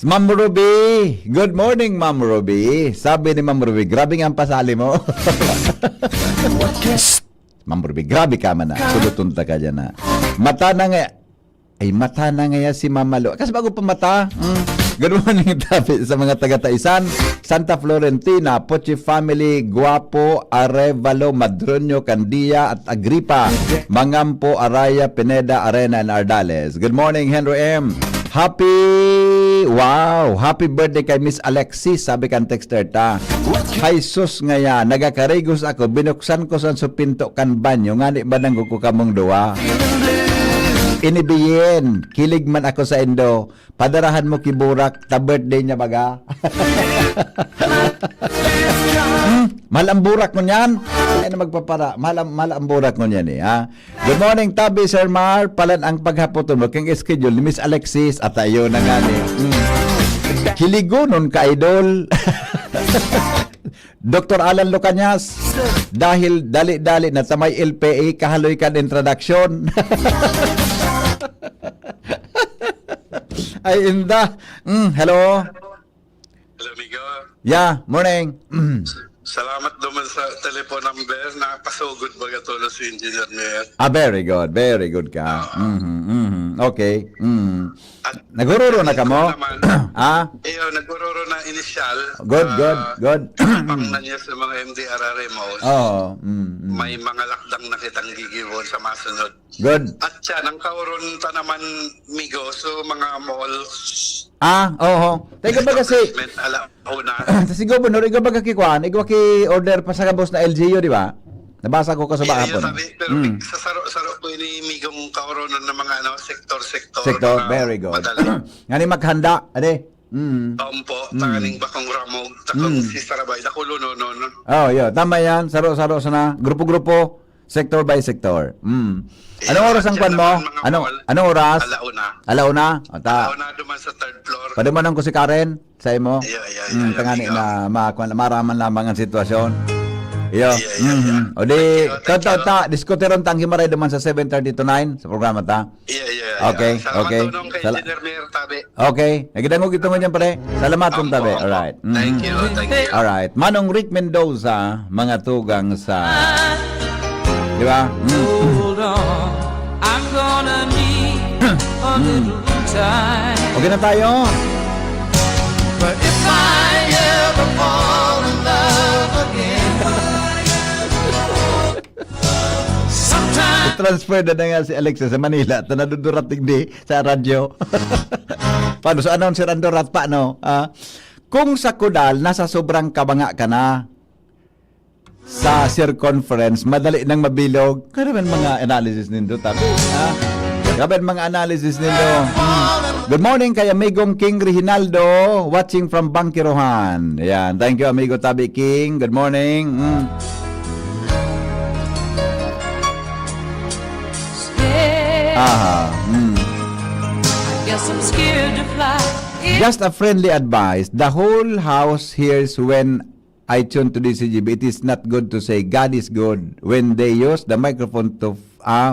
Ma'am Ruby. Good morning, Ma'am Ruby. Sabi ni Ma'am Ruby, grabe nga ang pasali mo. Ma'am Ruby, grabe ka man na. Sulutunta ka dyan na. Mata na nga. Ay, mata na nga si Mama Lo. Kasi bago pa mata. Good morning, tabi sa mga taga-Taisan. Santa Florentina, Pochi Family, Guapo, Arevalo, Madronio, Candia, at Agripa. Mangampo, Araya, Pineda, Arena, and Ardales. Good morning, Henry M. Happy birthday kay Miss Alexis, sabi kan texter ta. Hay sus nga ya, nagakarigos ako, binuksan ko sa supinto kan banyo, ngani ba nang ko kamong duwa? Inibiyin, kilig man ako sa Indo, padarahan mo kiburak, ta birthday niya baga. Mahal ang burak mo niyan. Ay na magpapara. Mahal ang burak mo niyan ha. Good morning, Tabi, Sir Mar. Palan ang paghapoton mo. Kang schedule ni Miss Alexis. At ayo na nga ni. Kiligo nun ka, idol. Dr. Alan Lucanyas. Dahil dali-dali na sa may LPA, kahaloy kan introduction. Ay, inda. Hello. Hello, Migo. Yeah, morning. Salamat naman sa telephone number. Nakapasugod ba katulad si Engineer Mayor? Very good ka. Okay. Nagururo na ka mo? Iyo, nagururo na initial. Good. Pang na niya sa mga MDRRA malls. Oh. May mga lakdang na kitang gigibon sa masunod. Good. At siya, nang kauron pa naman, Migo, so mga malls. Oo. Teka ba kasi, Alauna. si Governor, ikaw ba kakikuan? Ikaw ki-order pa sa kabos na LGU, di ba? Nabasa ko sa Iyo, hapon. sabi, pero sa saro-saro ko ini Migong kauronan ng mga sektor-sektor. Sector, mga very good. madali. Ngani maghanda, ade. Ompo, takaning bakong ramog, takong si Sarabay, dakulo no. Oh, tama yan. Saro-saro sana. Grupo-grupo, sector by sector. Anong oras ang kwan mo? Anong oras? Alauna. Alauna duman sa third floor. Padumanan ko si Karen sa imo. Yeah, Tangani na maraman lamang ang sitwasyon. Yo. O di, ta, diskutiron tang himaray naman sa 7:30 to 9 sa programa ta. Okay, Salamat okay. tulong kay Engineer Mayor Tabe. Okay, nagidangog ito ngunyan pare. Salamat kong tabi. Alright. Thank you. Alright. Manong Rick Mendoza, mga tugang sa... Di ba? Hold on, I'm gonna need a little time. Okay na tayo. But if I ever fall in love again, sometimes Transfer na nga si Alexa sa Manila. Ito nadudurating di sa radyo. Paano? So, announcer Andorat pa, no? Kung sa Kudal, nasa sobrang kabanga ka na sa circumference, madali nang mabilog. Kaya mga analysis nindo, tabi. Kaya mga analysis nindo. Good morning kay amigong King Reginaldo, watching from Bangkirohan. Ayan, thank you amigo Tabi King. Good morning. I guess I'm scared to fly. Just a friendly advice. The whole house hears when I tune to DCGB. It is not good to say God is good when they use the microphone to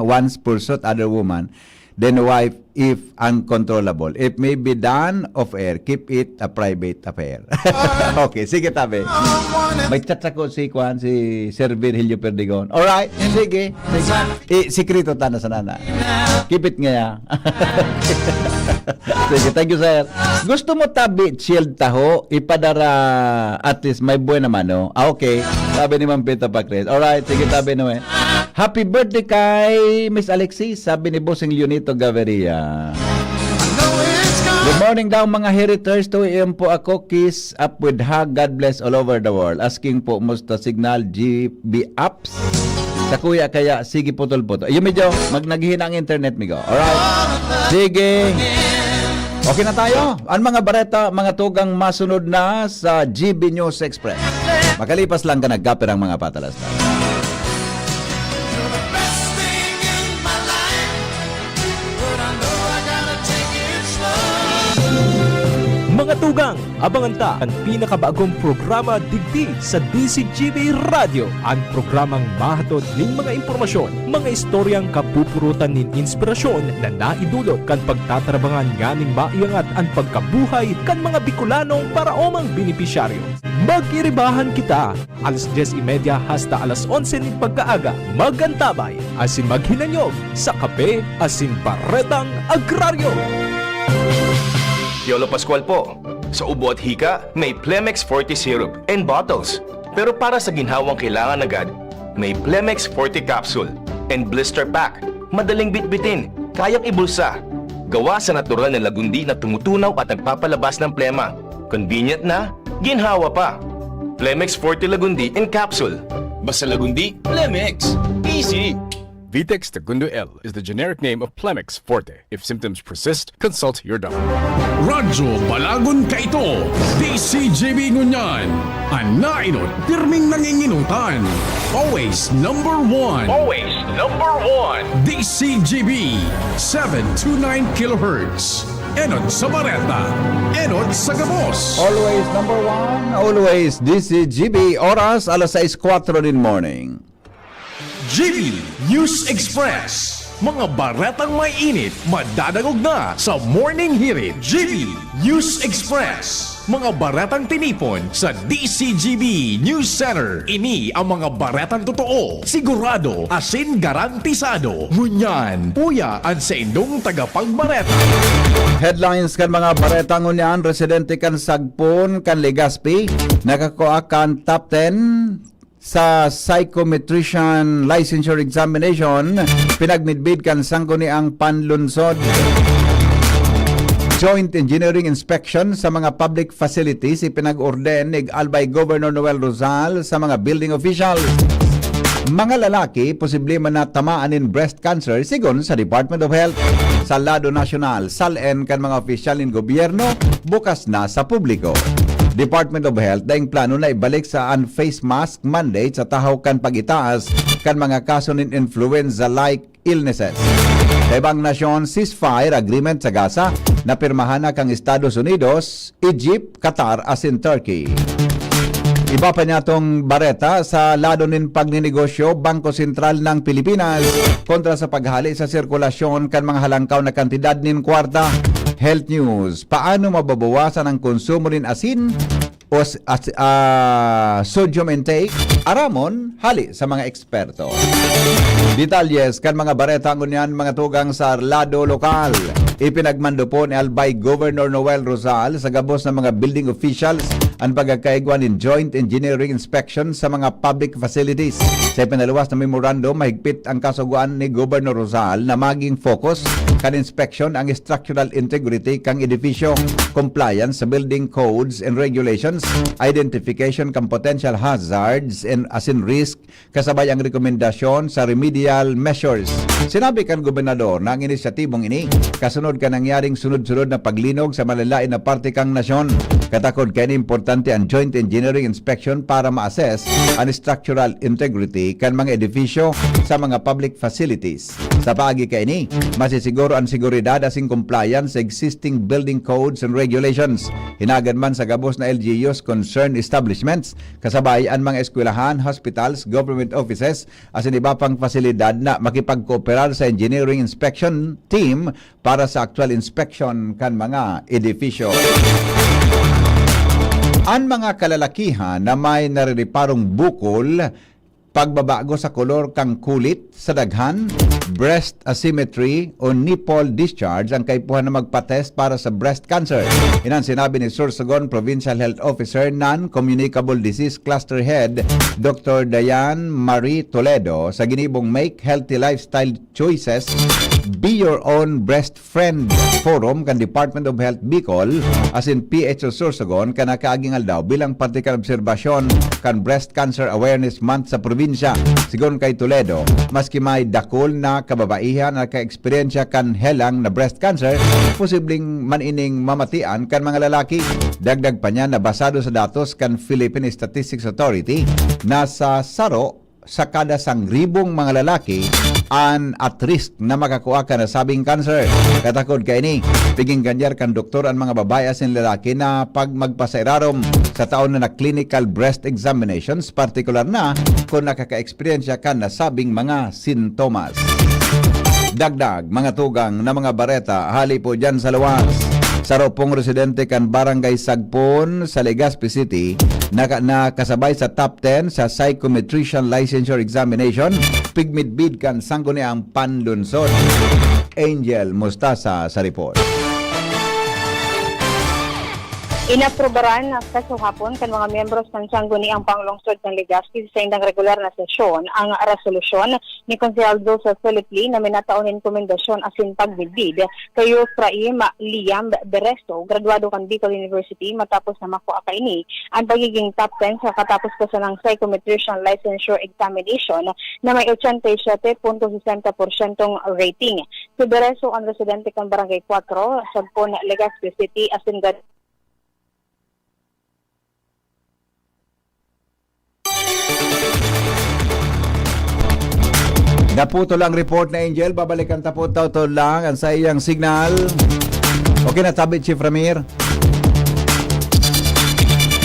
once pursue other woman, then wife if uncontrollable. It may be done off air. Keep it a private affair. Okay, sige tabi. May chat ako si Juan, si Sir Virgilio Perdigon. Alright, sige. Sikrito ta na sa nana. Keep it nga ya. Sige, thank you sir. Gusto mo tabi shield taho, ipadara at least may buwan naman no? Okay, sabi ni Ma'am Pita Pacres. Alright, sige tabi naman. Happy birthday kay Miss Alexis, sabi ni Bossing Leonito Gaviria. Good morning daw mga heriters. 2 AM po ako. Kiss up with hug. God bless all over the world. Asking po musta signal GB apps sa kuya kaya sige putol-putol. Yung medyo naghihina ang internet migo. Alright. Sige. Okay na tayo. Ang mga bareta, mga tugang masunod na sa GB News Express. Makalipas lang ka nagkaper ang mga patalas na. Mga tugang, abangan ta ang pinakabagong programa digdi sa DCGB Radio. Ang programang mahatod ning mga impormasyon, mga istoryang kapupurutan nin inspirasyon na naidulot kan pagtatrabangan nganing maiangat ang pagkabuhay kan mga Bicolanong para omang benepisyaryo. Mag-iribahan kita, alas 10:30 hasta alas 11 ning pagkaaga. Magantabay, asin maghinanyog sa kape, asin paretang agraryo. Yolo Pascual po. Sa ubo at hika, may Plemex Forte Syrup and bottles. Pero para sa ginhawang kailangan agad, may Plemex Forte Capsule and Blister Pack. Madaling bitbitin, kayang ibulsa. Gawa sa natural na lagundi na tumutunaw at nagpapalabas ng plema. Convenient na, ginhawa pa. Plemex Forte Lagundi and Capsule. Basta lagundi, Plemex. Easy! Vitex Segundo L is the generic name of Plemex Forte. If symptoms persist, consult your doctor. Radyo Balagon Kaito, DCGB Ngunyan, ang nainot, pirming nanginginutan. Always number one. Always number one. DCGB, 729 kHz. Enod sa Bareta, Enod sa Gabos. Always number one, always DCGB. Oras, alas 6:04 din morning. GB News Express. Mga baretang may init, madadagog na sa Morning Hirit. GB News Express. Mga baretang tinipon sa DCGB News Center. Ini ang mga baretang totoo, sigurado, asin garantisado. Ngunyan, puya ang sa indong tagapagbareta. Headlines kan mga bareta ngunyan, residente kan Sagpon, kan Legazpi, nakakuha kan top 10 sa psychometrician licensure examination, pinagmidbid kan sangguni ang panlunsod. Joint engineering inspection sa mga public facilities ipinag-orden ni Albay Governor Noel Rosal sa mga building officials. Mga lalaki posible man natamaan in breast cancer sigon sa Department of Health. Sa lado nasyonal, salen kan mga opisyal ng gobyerno bukas na sa publiko. Department of Health daing plano na ibalik sa unfaced mask mandate sa tahaw kan pag-itaas kan mga kaso ng influenza-like illnesses. Sa ibang nasyon, ceasefire agreement sa Gaza na pirmahan na kang Estados Unidos, Egypt, Qatar as in Turkey. Iba pa niya tong Bareta sa lado nin pagninegosyo Bangko Sentral ng Pilipinas kontra sa paghali sa sirkulasyon kan mga halangkaw na kantidad nin kwarta. Health news, paano mababawasan ang konsumo nin asin o sodium intake? Aramon, hali sa mga eksperto. Detalles kan mga Bareta ngunyan mga tugang sa lado lokal. Ipinagmando po ni Albay Governor Noel Rosal sa gabos ng mga building officials ang pagkakaigwan in joint engineering inspection sa mga public facilities. Sa ipinaluwas na memorandum, mahigpit ang kasuguan ni Governor Rosal na maging focus kan inspection ang structural integrity kang edifisyo, compliance sa building codes and regulations, identification kang potential hazards and asin risk, kasabay ang rekomendasyon sa remedial measures. Sinabi kan gobernador na ang inisyatibong ini kasunod ka nangyaring sunod-sunod na paglinog sa malalain na parte kang nasyon. Katakod kay importante ang joint engineering inspection para ma-assess ang structural integrity kan mga edifisyo sa mga public facilities. Sa paagi kay ini, masisiguro ang seguridad asing compliance sa existing building codes and regulations. Hinagad man sa gabos na LGUs concerned establishments, kasabay ang mga eskwelahan, hospitals, government offices, asin iba pang fasilidad na makipagkooperar sa engineering inspection team para sa actual inspection kan mga edifisyo. Ang mga kalalakihan na may naririparong bukol, pagbabago sa kolor kang kulit sa daghan, breast asymmetry o nipple discharge ang kaipuhan na magpatest para sa breast cancer. Inan sinabi ni Sorsogon Provincial Health Officer Non-Communicable Disease Cluster Head Dr. Diane Marie Toledo sa ginibong Make Healthy Lifestyle Choices Be Your Own Breast Friend Forum kan Department of Health Bicol asin PHO Sorsogon kan nakaaging aldaw bilang parte kan obserbasyon kan Breast Cancer Awareness Month sa probinsya. Sigon kay Toledo, maski may dakol na kababaihan na ka-eksperyensya kan helang na breast cancer, posibleng manining mamatian kan mga lalaki. Dagdag pa niya na basado sa datos kan Philippine Statistics Authority, nasa saro sa kada 1,000 mga lalaki an at risk na makakuha ka na sabing cancer. Katakod kay ni, piging ganyar kan doktor ang mga babae asin lalaki na pag magpasairarom sa taon na clinical breast examinations, partikular na kung nakaka-eksperyensya ka na sabing mga sintomas. Dagdag, mga tugang na mga Bareta, hali po dyan sa luwas. Saro pong residente kan Barangay Sagpon sa Legazpi City na kasabay sa top 10 sa psychometrician licensure examination, pigmidbid kan sangguni ang panlunsod. Angel Mustasa sa report. Inaprobaran kasuhapon kan mga miyembros ng Sangguniang Panglungsod ng Legazpi sa indang regular na sesyon ang resolusyon ni Konsehal Joseph Philip Lee na minataon rekomendasyon asin pagbidbid kay Efraim Liam Beresto, graduado kan Bicol University matapos na makuha kaini ang pagiging top 10 sa katapos ko sa ng psychometrician licensure examination na may 87.60% rating. Si Beresto ang residente kan Barangay 4 sa Pon, Legazpi City asin Naputo lang report na Angel, babalikan tapos to lang ang sa iyang signal. Okay na tabi, Chief Ramir.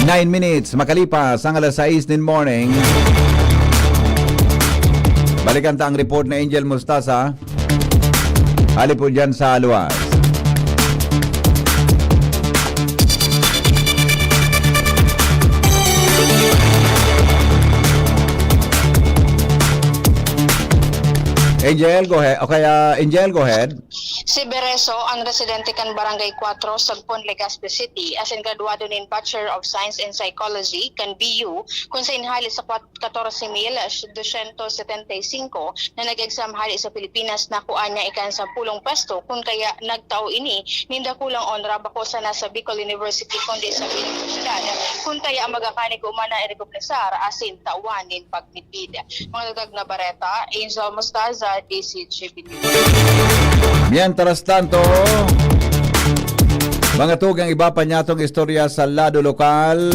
9 minutes, makalipas ang alas 6 din morning. Balikan ta ang report na Angel Mustasa. Hali po dyan sa luwas. Angel, go ahead. Okay, Angel, go ahead. Si Bereso, ang residente kan Barangay 4, Sagpon, Legazpi City, asin graduado nin Bachelor of Science in Psychology, kan BU, kung sa inhali sa 14,275 na nag-exam hali sa Pilipinas na kuha niya ikan sa pulong pesto, kung kaya nagtao ini, ninda kulang onra bako sa nasa Bicol University kundi sa Universidad, kung kaya magakanig umana i-recognisar asin tawanin pagmitid. Mga dagdag na Bareta, Angel Mustaza, DCGP News. Mientras tanto, mga tugang iba pa niya itong istorya sa lado lokal.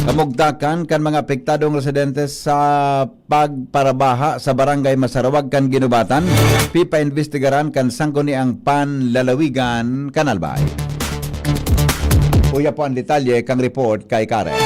Kamugdakan kan mga apektadong residentes sa pagparabaha sa barangay Masarawag kan Ginubatan. Pipa-investigaran kan sangguni ang panlalawigan kanalbay. Uya po ang detalye kang report kay Karen.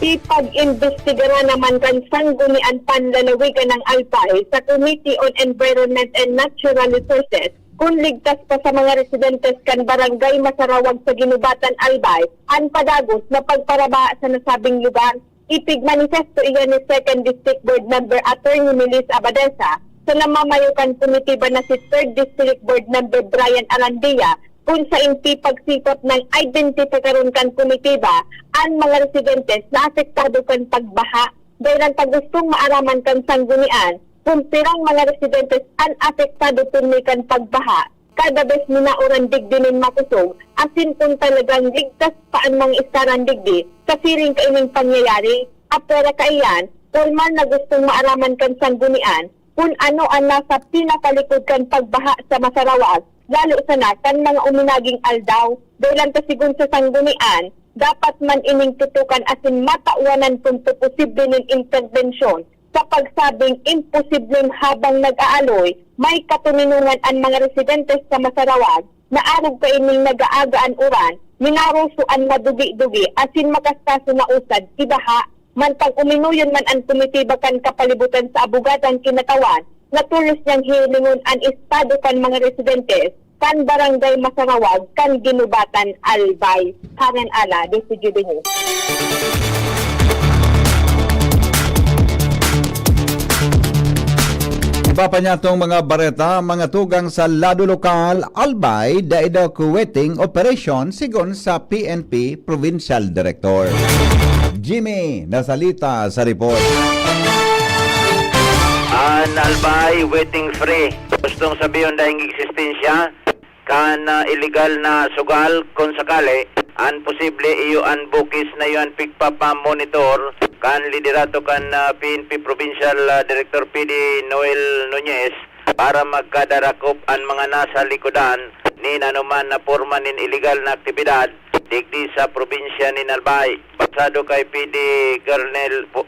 ipag-imbestigara naman kan sanggunian panlalawigan ng Albay sa Committee on Environment and Natural Resources kung ligtas pa sa mga residentes kan barangay Masarawag sa Ginubatan, Albay, ang padagos na pagparaba sa nasabing lugar. Ipigmanifesto iyan ni 2nd District Board Member Attorney Melis Abadesa sa namamayukan komitiba na si 3rd District Board Member Brian Arandia kung sa inti pagsipot ng identifikaron kan komitiba ang mga residentes na apektado kan pagbaha dahil ang pagustong maaraman kan sanggunian kung pirang mga residentes ang apektado kan pagbaha. Kada bes minauran digdinin makusog, asin kung talagang ligtas pa ang mga istaran digdi sa siring kaining pangyayari. Apera kaiyan, formal na gustong maaraman kan sanggunian kung ano ang nasa pinakalikod kan pagbaha sa Masarawag, lalo sa kan mga uminaging aldaw. Dahil ang kasigun sa sanggunian, dapat man ining tutukan asin matauanan kung posible ng intervensyon sa pagsabing imposibleng habang nag-aaloy, may katuminungan ang mga residentes sa Masarawag na arog kaining nag-aagaan uran, minarusuan madugi-dugi, asin makastaso na usad, ibaha, mantang uminuyon man ang komitiba kan kapalibutan sa abugatang kinatawan, natulis niyang hilingon ang estado kan mga residentes, kan barangay Masarawag, kan Ginubatan, Albay. Hanan ala, DCGB News. Iba pa niya itong mga bareta, mga tugang sa lado lokal, Albay, daidaw kuweting operation sigon sa PNP Provincial Director. Jimmy, nasalita sa report. An Albay, waiting free. Gustong sabihin dahil existensya, kan illegal na sugal kung sakali, an posible iyo an bukis na iyo an pigpapa monitor kan liderato kan PNP Provincial Director PD Noel Nunez para magkadarakop ang mga nasa likodan ni nanuman na porma nin illegal na aktibidad digdi sa probinsya ni Albay. Basado kay PD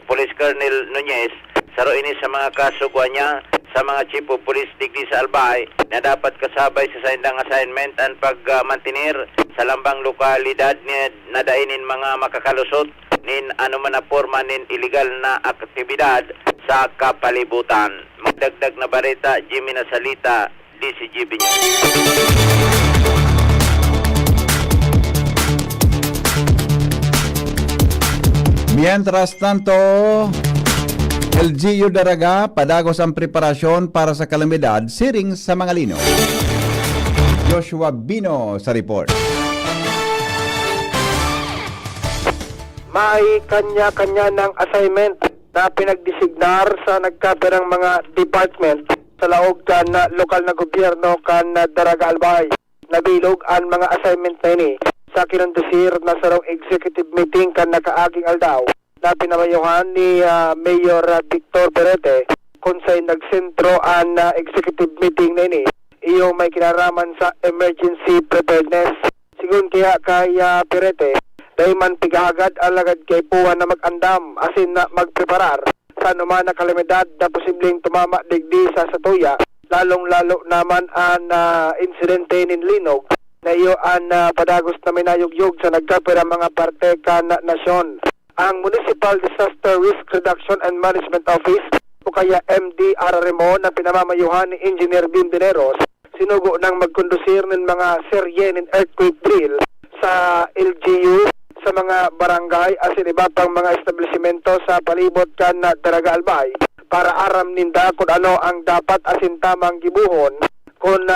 Police Colonel Nunez, saro ini sa mga kasugwa niya sa mga chief of police digdi sa Albay na dapat kasabay sa sindang assignment ang pagmantinir sa lambang lokalidad ni nadainin mga makakalusot nin anuman na porma nin illegal na aktibidad sa kapalibutan. Magdagdag na bareta, Jimmy Nasalita, DCGB News. Mientras tanto, LGU Daraga, padagos ang preparasyon para sa kalamidad, siring sa mga lino. Joshua Bino sa report. May kanya-kanya ng assignment na pinagdesignar sa nagkapirang mga department sa laog kan na lokal na gobyerno kan Daraga Albay. Nabilog ang mga assignment na ini sa kinundusir na sarong executive meeting kan nakaaging aldaw na pinamayuhan ni Mayor Victor Perete kung sa'y nagsentro ang executive meeting na ini iyong may kinaraman sa emergency preparedness. Sigun kaya kay Perete, dahil man pigahagad alagad kay puwan na mag-andam asin na magpreparar sa anuman na kalamidad na posibleng tumama digdi sa Satuya, lalong-lalo naman ang insidente nin Linog na iyo ang padagos na minayugyog sa nagkapira mga parte kan nasyon. Ang Municipal Disaster Risk Reduction and Management Office o kaya MDRRMO na pinamamayuhan ni Engineer Bim Dineros, sinugo ng magkondusir ng mga serye ng earthquake drill sa LGU sa mga barangay asin iba pang mga establishmento sa palibot kan na Daraga Albay para aram ninda kung ano ang dapat asin tamang gibuhon kung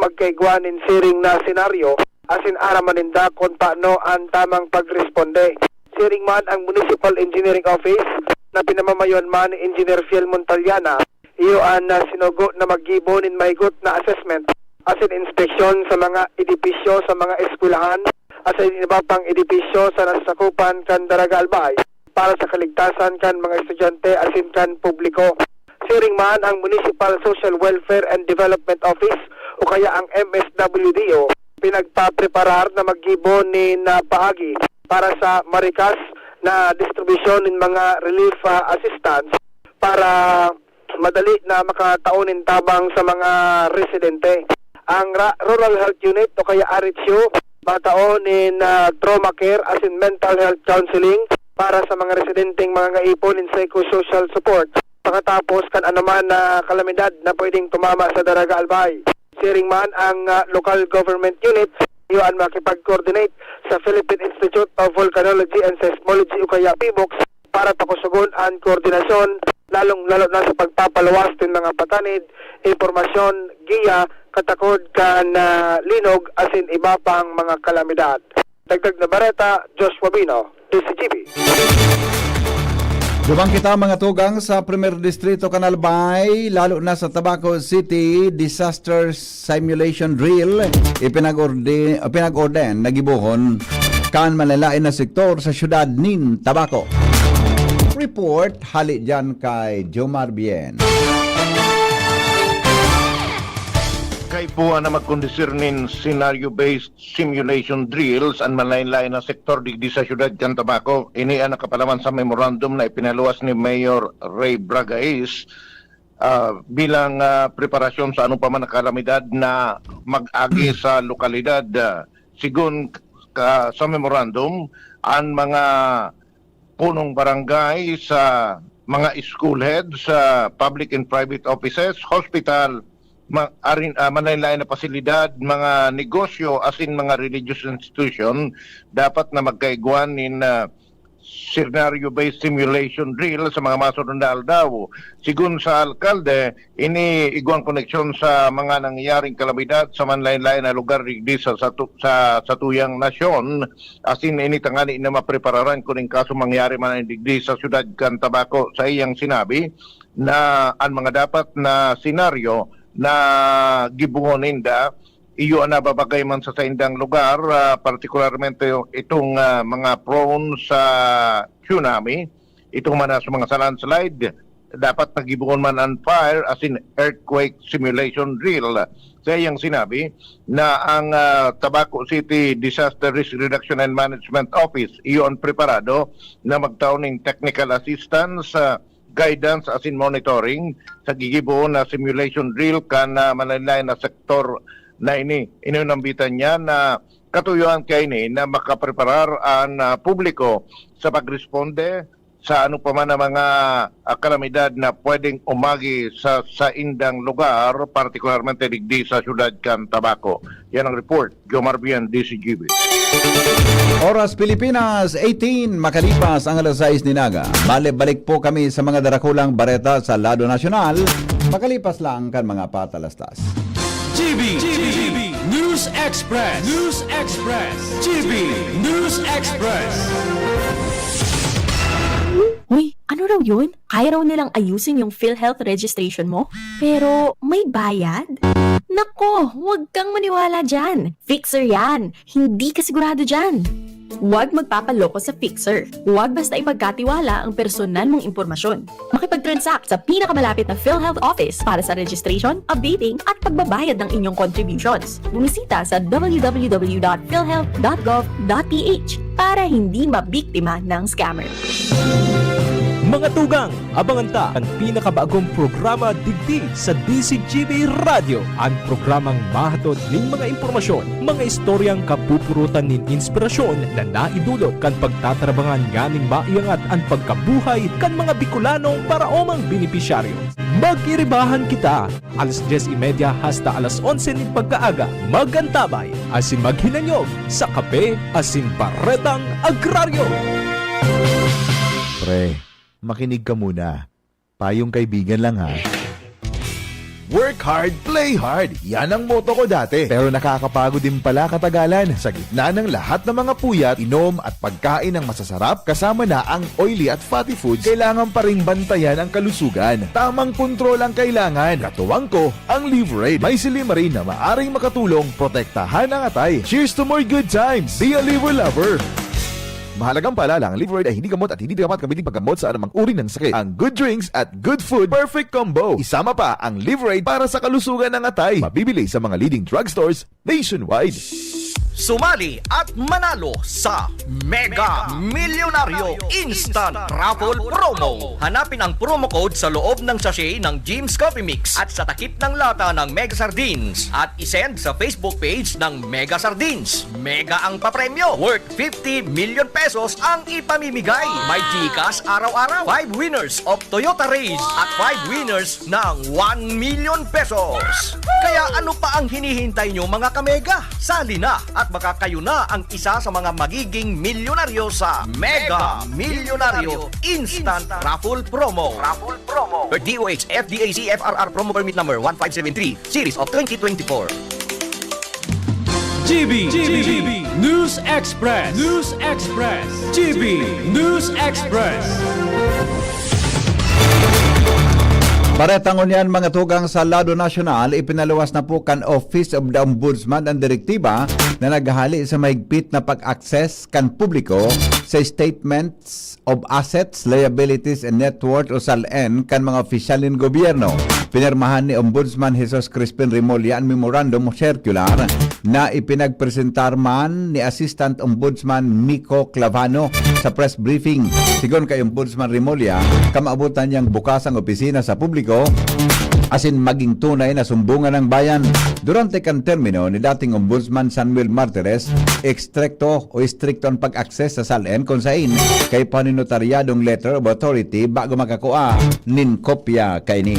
magkaigwanin siring na senaryo asin araman ninda kung paano ang tamang pagresponde. Siring man ang Municipal Engineering Office na pinamamayon man ni Engineer Fiel Montaliana, iyo ang sinugo na maggibo nin mahigot na assessment asin inspeksyon sa mga edipisyo sa mga eskwelahan asin iba pang edipisyo sa nasakupan kan Daraga Albay para sa kaligtasan kan mga estudyante asin kan publiko. Siring man ang Municipal Social Welfare and Development Office o kaya ang MSWDO pinagpapreparar na maggibo ni paagi para sa marikas na distribusyon ng mga relief assistance para madali na makataunin tabang sa mga residente. Ang Rural Health Unit o kaya RHU mataonin trauma care as in mental health counseling para sa mga residenteng mga ngaipon in psychosocial support pagkatapos kan anuman na kalamidad na pwedeng tumama sa Daraga Albay. Siring man ang local government units yun makipag-coordinate sa Philippine Institute of Volcanology and Seismology o kaya PBOX para pakusugon ang koordinasyon lalo na sa pagpapaluwas ng mga patanid, impormasyon, giya, katakod kan linog asin iba pang mga kalamidad. Dagdag na Bareta, Joshua Bino, DCGB. Dubang kita mga tugang sa Primer Distrito Canalbay, lalo na sa Tabaco City Disaster Simulation Drill, ipinag-orden nagibuhon kan malalain na sektor sa syudad nin Tabaco. Report hali dyan kay Jomar Bien. Kay buwan na magkondisir nin scenario-based simulation drills ang malain-lain na sektor digdi sa syudad kan Tabaco. Ini ang nakapalaman sa memorandum na ipinaluwas ni Mayor Ray Bragais bilang preparasyon sa anong pa man na kalamidad na mag-agi sa lokalidad. Sigun sa memorandum, ang mga punong barangay sa mga school heads, public and private offices, hospital, manaylain na pasilidad, mga negosyo, asin mga religious institution, dapat na magkaiguan in scenario-based simulation drill sa mga masunod na aldaw. Sigun sa alkalde, ini iguang koneksyon sa mga nangyaring kalamidad sa manlain-lain na lugar digdi sa tuyang nasyon. Asin ini tangani na maprepararan kuning kaso mangyari man digdi sa syudad kan Tabaco. Sa iyang sinabi na ang mga dapat na senaryo na gibuhonin da iyo na babagay man sa indang lugar, partikularmente itong mga prone sa tsunami, itong man sa mga landslide, dapat nagibuhon man ang fire as in earthquake simulation drill. Sa iyang sinabi na ang Tabaco City Disaster Risk Reduction and Management Office iyon preparado na magtaon ng technical assistance, guidance as in monitoring sa gigibuhon na simulation drill kan manalain na sektor na inunambitan niya na katuyuan kay ini na makapreparar ang publiko sa pagresponde sa ano pa man na mga kalamidad na pwedeng umagi sa indang lugar, partikularmente digdi sa syudad kan Tabaco. Yan ang report. Jomar Bien, DCGB. Oras Pilipinas, 18 makalipas ang alas 6 ni Naga. Balik po kami sa mga darakulang bareta sa lado nasyonal. Makalipas lang kan mga patalastas. GB News Express. News Express. GB News Express. Uy, ano raw yun? Kaya raw nilang ayusin yung PhilHealth registration mo? Pero may bayad? Nako, huwag kang maniwala dyan. Fixer yan. Hindi ka sigurado dyan. Huwag magpapaloko sa Fixer. Huwag basta ipagkatiwala ang personal mong impormasyon. Makipag-transact sa pinakamalapit na PhilHealth office para sa registration, updating at pagbabayad ng inyong contributions. Bumisita sa www.philhealth.gov.ph para hindi mabiktima ng scammer. Mga tugang, abangan ta ang pinakabagong programa digdi sa DCGB Radio. Ang programang mahatod ning mga impormasyon, mga istoryang kapupurutan nin inspirasyon na naidulot kan pagtatrabangan ganing maiangat ang pagkabuhay kan mga Bicolanong paraomang benepisyaryo. Mag-iribahan kita alas 10:30 hasta alas 11 ning pagkaaga. Magantabay asin maghinanyog sa kape asin baretang agraryo. Pre, makinig ka muna. Payong kaibigan lang ha. Work hard, play hard. Yan ang motto ko dati. Pero nakakapagod din pala katagalan. Sa gitna ng lahat ng mga puyat, inom at pagkain ng masasarap, kasama na ang oily at fatty foods, kailangan pa ring bantayan ang kalusugan. Tamang kontrol ang kailangan. Katuwang ko, ang Liverade. May silimarin na maaring makatulong protektahan ang atay. Cheers to more good times. Be a liver lover. Mahalagang paalala, ang Liverade ay hindi gamot at hindi dapat gamitin paggamot sa anumang uri ng sakit. Ang good drinks at good food, perfect combo. Isama pa ang Liverade para sa kalusugan ng atay. Mabibili sa mga leading drugstores nationwide. Sumali at manalo sa Mega Milyonaryo Instant Raffle Promo. Hanapin ang promo code sa loob ng sachet ng Jim's Coffee Mix at sa takip ng lata ng Mega Sardines at isend sa Facebook page ng Mega Sardines. Mega ang papremyo, worth 50 million pesos ang ipamimigay. May Gcash araw-araw, 5 winners of Toyota Race at 5 winners ng 1 million pesos. Kaya ano pa ang hinihintay nyo mga kamega? Sali na at baka kayo na ang isa sa mga magiging milyonaryo sa Mega Milyonaryo Instant Raffle Promo. Per DOH FDAC FRR Promo Permit Number 1573 Series of 2024. GB News Express. GB News Express. Paretang unyan mga tugang sa Lado Nasyonal, ipinaluwas na po kan Office of the Ombudsman ang direktiba na naghahali sa mahigpit na pag-access kan publiko sa statements of assets, liabilities, and net worth o SALN kan mga opisyal ng gobyerno. Pinirmahan ni Ombudsman Jesus Crispin Remulla ang Memorandum Circular na ipinagpresentar man ni Assistant Ombudsman Miko Clavano sa press briefing. Sigon kay Ombudsman Remulla, kamaabutan niyang bukas ang opisina sa publiko asin maging tunay na sumbungan ng bayan. Durante kan termino ni dating Ombudsman Samuel Martires, ekstrekto ang pag-access sa SALN kung sain kay paninotaryadong letter of authority bago makakuha nin kopya kay ni.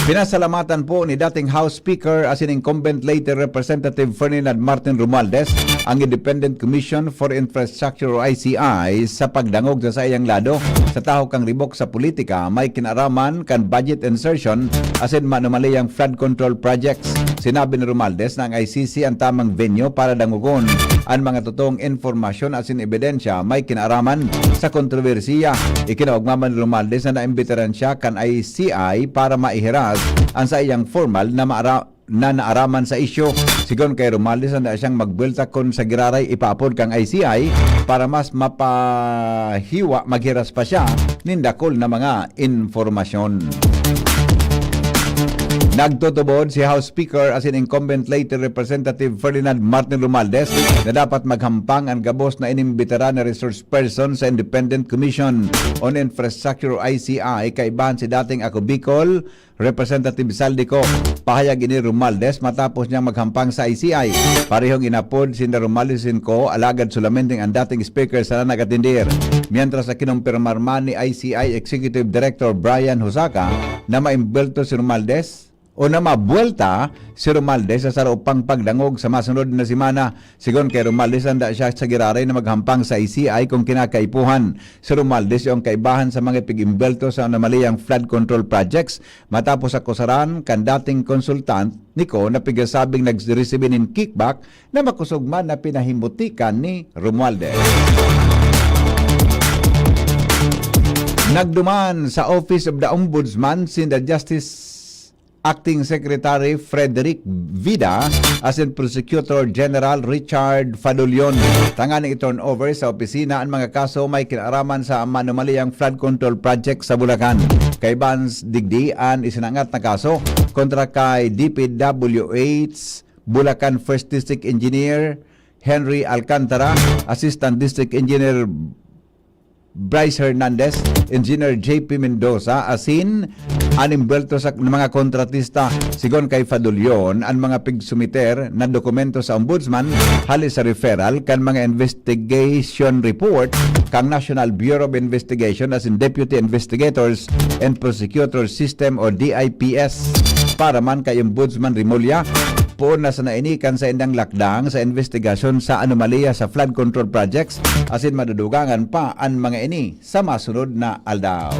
Pinasalamatan po ni dating House Speaker as in incumbent later Representative Ferdinand Martin Romualdez ang Independent Commission for Infrastructure o ICI sa pagdangog sa sayang lado sa taho kang ribok sa politika may kinaraman kan budget insertion as in manumaliyang flood control projects. Sinabi ni Romualdez na ang ICC ang tamang venue para dangugon ang mga totoong informasyon as in ebidensya may kinaraman sa kontrobersiya. Ikinaugmaman ni Romualdez na naimbitaran siya kan ICI para maihiras ang sa iyang formal na naaraman sa isyo. Sigon kay Romualdez na siyang magbuelta kon sa giraray ipapod kang ICI para mas maghiras pa siya nindakol na mga informasyon. Nagtutubod si House Speaker as in incumbent later Representative Ferdinand Martin Romualdez na dapat maghampang ang gabos na inimbitara na resource person sa Independent Commission on Infrastructure ICI kaibahan si dating Ako Bicol Representative Saldico. Pahayag ini Romualdez matapos niyang maghampang sa ICI. Parehong inapod si Romualdez ko alagad sulamenting ang dating speaker sa nagatindir. Mientras na kinumpirmar man ni ICI Executive Director Brian Hosaka na maimbelto si Romualdez o na mabuelta si Romualdez sa sarupang pagdangog sa masunod na semana. Sigon kay Romualdez anda siya sa giraray na maghampang sa ICI kung kinakaipuhan. Si Romualdez yung kaibahan sa mga pigimbelto sa anomaliyang flood control projects matapos akusaran kan dating konsultant niko na pigasabing nag-receive in kickback na makusugman na pinahimutikan ni Romualdez. Nagduman sa Office of the Ombudsman si the Justice Acting Secretary Frederick Vida as in Prosecutor General Richard Fadulion. Tanganing i-turn over sa opisina ang mga kaso may kinaraman sa manumaliyang flood control project sa Bulacan. Kay Vance Digdian isinangat na kaso kontra kay DPWH Bulacan First District Engineer Henry Alcantara, Assistant District Engineer Bryce Hernandez, Engineer JP Mendoza, asin animbelto sa mga kontratista. Sigon kay Fadulion, ang mga pigsumiter na dokumento sa Ombudsman halis sa referral kan mga investigation report kang National Bureau of Investigation as in Deputy Investigators and Prosecutors System o DIPS para man kay Ombudsman Remulla poon na sa nainikan sa indang lakdang sa investigasyon sa anomalya sa flood control projects asin madudugangan pa ang mga ini sa masunod na aldaw.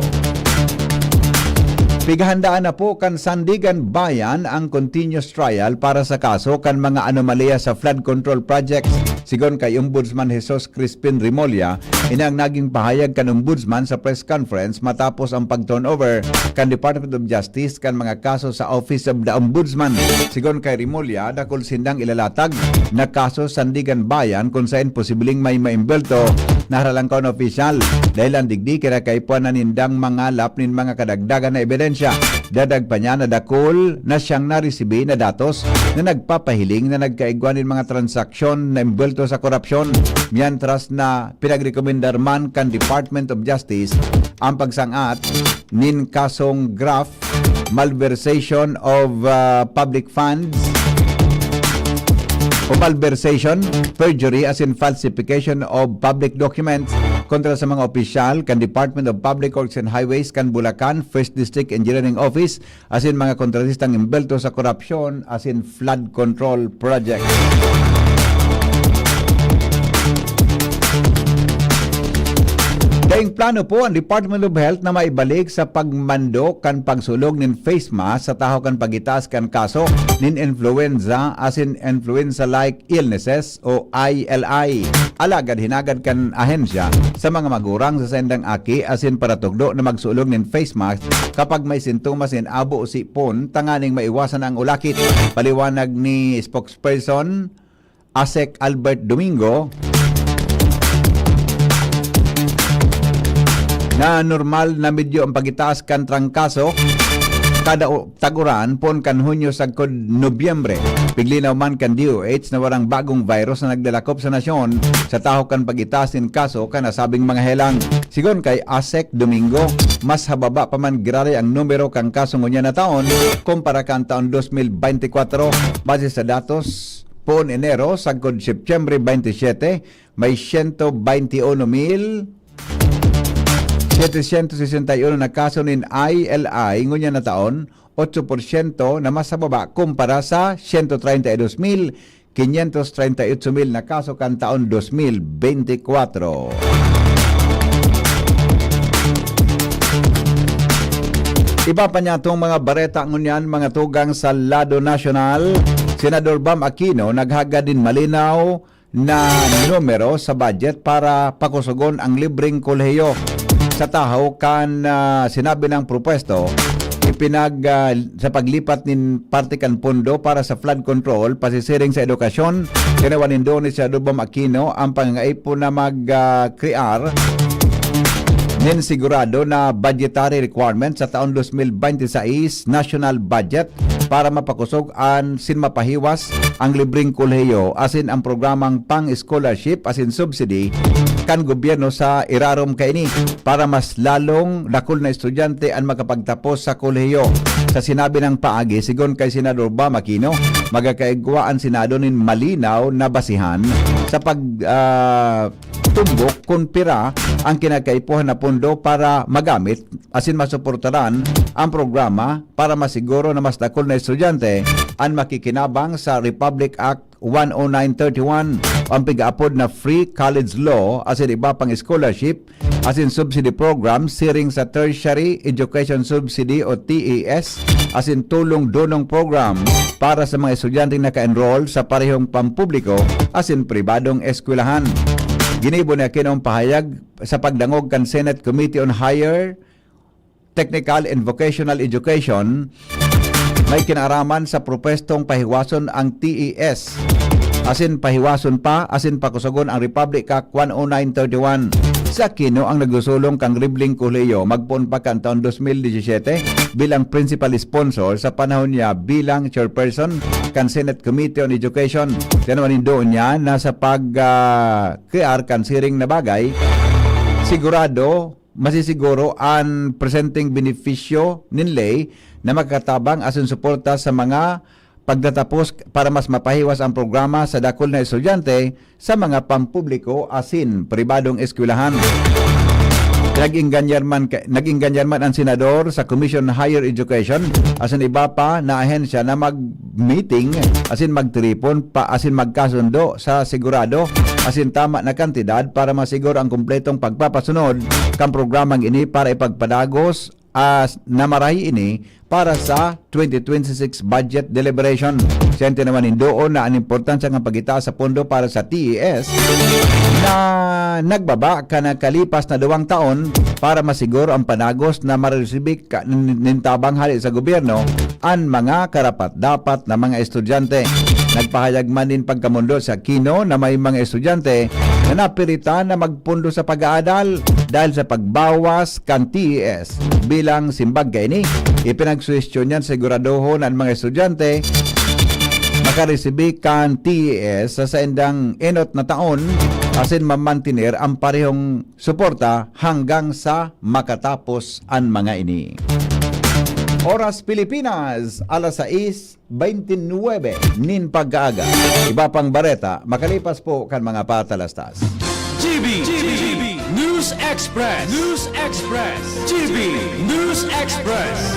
Pighandaan na po kan Sandigan Bayan ang continuous trial para sa kaso kan mga anomalya sa flood control projects. Sigon kay Ombudsman Jesus Crispin Remulla, inang naging pahayag kan Ombudsman sa press conference matapos ang pag-turnover kan Department of Justice kan mga kaso sa Office of the Ombudsman. Sigon kay Remulla, dakol sindang ilalatag na kaso Sandigan Bayan kung saan posibleng may maimbelto naharalang kaon opisyal. Dahil ang digdi kaya kaipuan na nindang mga lap nin mga kadagdagan na ebidensya. Dadag pa niya na dakol na siyang naresibi na datos na nagpapahiling na nagkaigwanin mga transaksyon na imbulto sa korupsyon. Mientras na pinagrekomendar man kan Department of Justice ang pagsangat nin kasong graft, malversation of public funds o malversation, perjury as in falsification of public documents kontra sa mga opisyal kan Department of Public Works and Highways kan Bulacan First District Engineering Office as in mga kontratistang imbelto sa korupsyon as in flood control project. Daing plano po ang Department of Health na maibalik sa pagmando kan pagsulog nin face mask sa taho kan pagitaas kan kaso nin influenza as in influenza-like illnesses o ILI. Alagad hinagad kan ahensya sa mga magurang sa sendang aki as in para tugdo na magsulog nin face mask kapag may sintomas in abo o sipon tanganing maiwasan ang ulakit. Paliwanag ni spokesperson ASEC Albert Domingo na normal na medyo ang pagitaas kan trangkaso kada taguran pon kan Hunyo sagkod Nobyembre. Piglinaw man kan DOH na warang bagong virus na nagdalakop sa nasyon sa taho kan pagitasin kaso kan nasabing mga helang. Sigon kay ASEC Domingo, mas hababa pa man girari ang numero kang kaso ngunya na taon kumpara kan taon 2024 base sa datos pon Enero sagkod Setyembre 27 may 121,761 na kaso nin ILI ngunya na taon, 8% na mas sa baba kumpara sa 132,538,000 na kaso kan taon 2024. Iba pa niya itong mga bareta ngunyan, mga tugang sa lado nasyonal. Senador Bam Aquino naghagad din malinaw na numero sa budget para pakusugon ang libreng kolehiyo sa tahaw kan sinabi ng propuesto sa paglipat nin parte kan pondo para sa flood control pasisiring sa edukasyon. Ginawan nindo ni Senador Bam Aquino ang pangangaipo na mag-crear nin sigurado na budgetary requirement sa taon 2026 national budget para mapakusog an sin mapahiwas ang libreng kolehiyo asin ang programang pang-scholarship asin subsidy kan gobyerno sa irarom kaini para mas lalong dakol na estudyante ang makapagtapos sa kolehiyo. Sa sinabi ng paagi, sigon kay Senador Bam Aquino, magakaigwa ang Senado nin malinaw na basihan sa tumbok kung pira ang kinakaipuhan na pondo para magamit asin masuportaran ang programa para masiguro na mas dakol na estudyante ang makikinabang sa Republic Act 10931 ang pigaapod na Free College Law asin iba pang scholarship asin subsidy program siring sa Tertiary Education Subsidy o TES asin tulong donong program para sa mga estudyante naka-enroll sa parehong pampubliko asin pribadong eskwelahan. Ginibo na kinong pahayag sa pagdangog kan Senate Committee on Higher Technical and Vocational Education may kinaraman sa propestong pahiwason ang TES asin pahiwason pa asin pakusugon ang Republic Act 10931. Sa Aquino ang nagsusulong kang Ribling Kolehiyo magpon pa kan taon 2017 bilang principal sponsor sa panahon niya bilang chairperson kan Senate Committee on Education. Tinawanin doon niya na sa pag-crear kan siring na bagay sigurado masisiguro ang presenting benepisyo ninlay na magkatabang asin suporta sa mga pagtatapos para mas mapahiwas ang programa sa dakol na estudyante sa mga pampubliko asin pribadong eskwelahan. Naging ganyan man ang senador sa Commission on Higher Education asin iba pa na ahensya na mag-meeting asin magtripon pa asin magkasundo sa sigurado asin tama na kantidad para masiguro ang kumpletong pagpapasunod kang programang ini para ipagpadagos na marahi ini para sa 2026 budget deliberation. Siyente naman doon na ang importansya ng pagitaas sa pondo para sa TES na nagbaba ka na kalipas na 2 taon para masiguro ang panagos na maresibik nintabang hali sa gobyerno ang mga karapat-dapat na mga estudyante. Nagpahayag man din pagkamundo sa Kino na may mga estudyante na napilitan na magpundo sa pag-aaral dahil sa pagbawas kan TES bilang simbag kaini. Ipinagsuwestiyon yan siguradohon ang mga estudyante makaresibi kan TES sa endang enot na taon asin mamantinir ang parehong suporta hanggang sa makatapos ang mga ini. Oras Pilipinas, alas 6:29 nin pagkaaga. Iba pang bareta, makalipas po kan mga patalastas. GB News Express. News Express. GB News Express.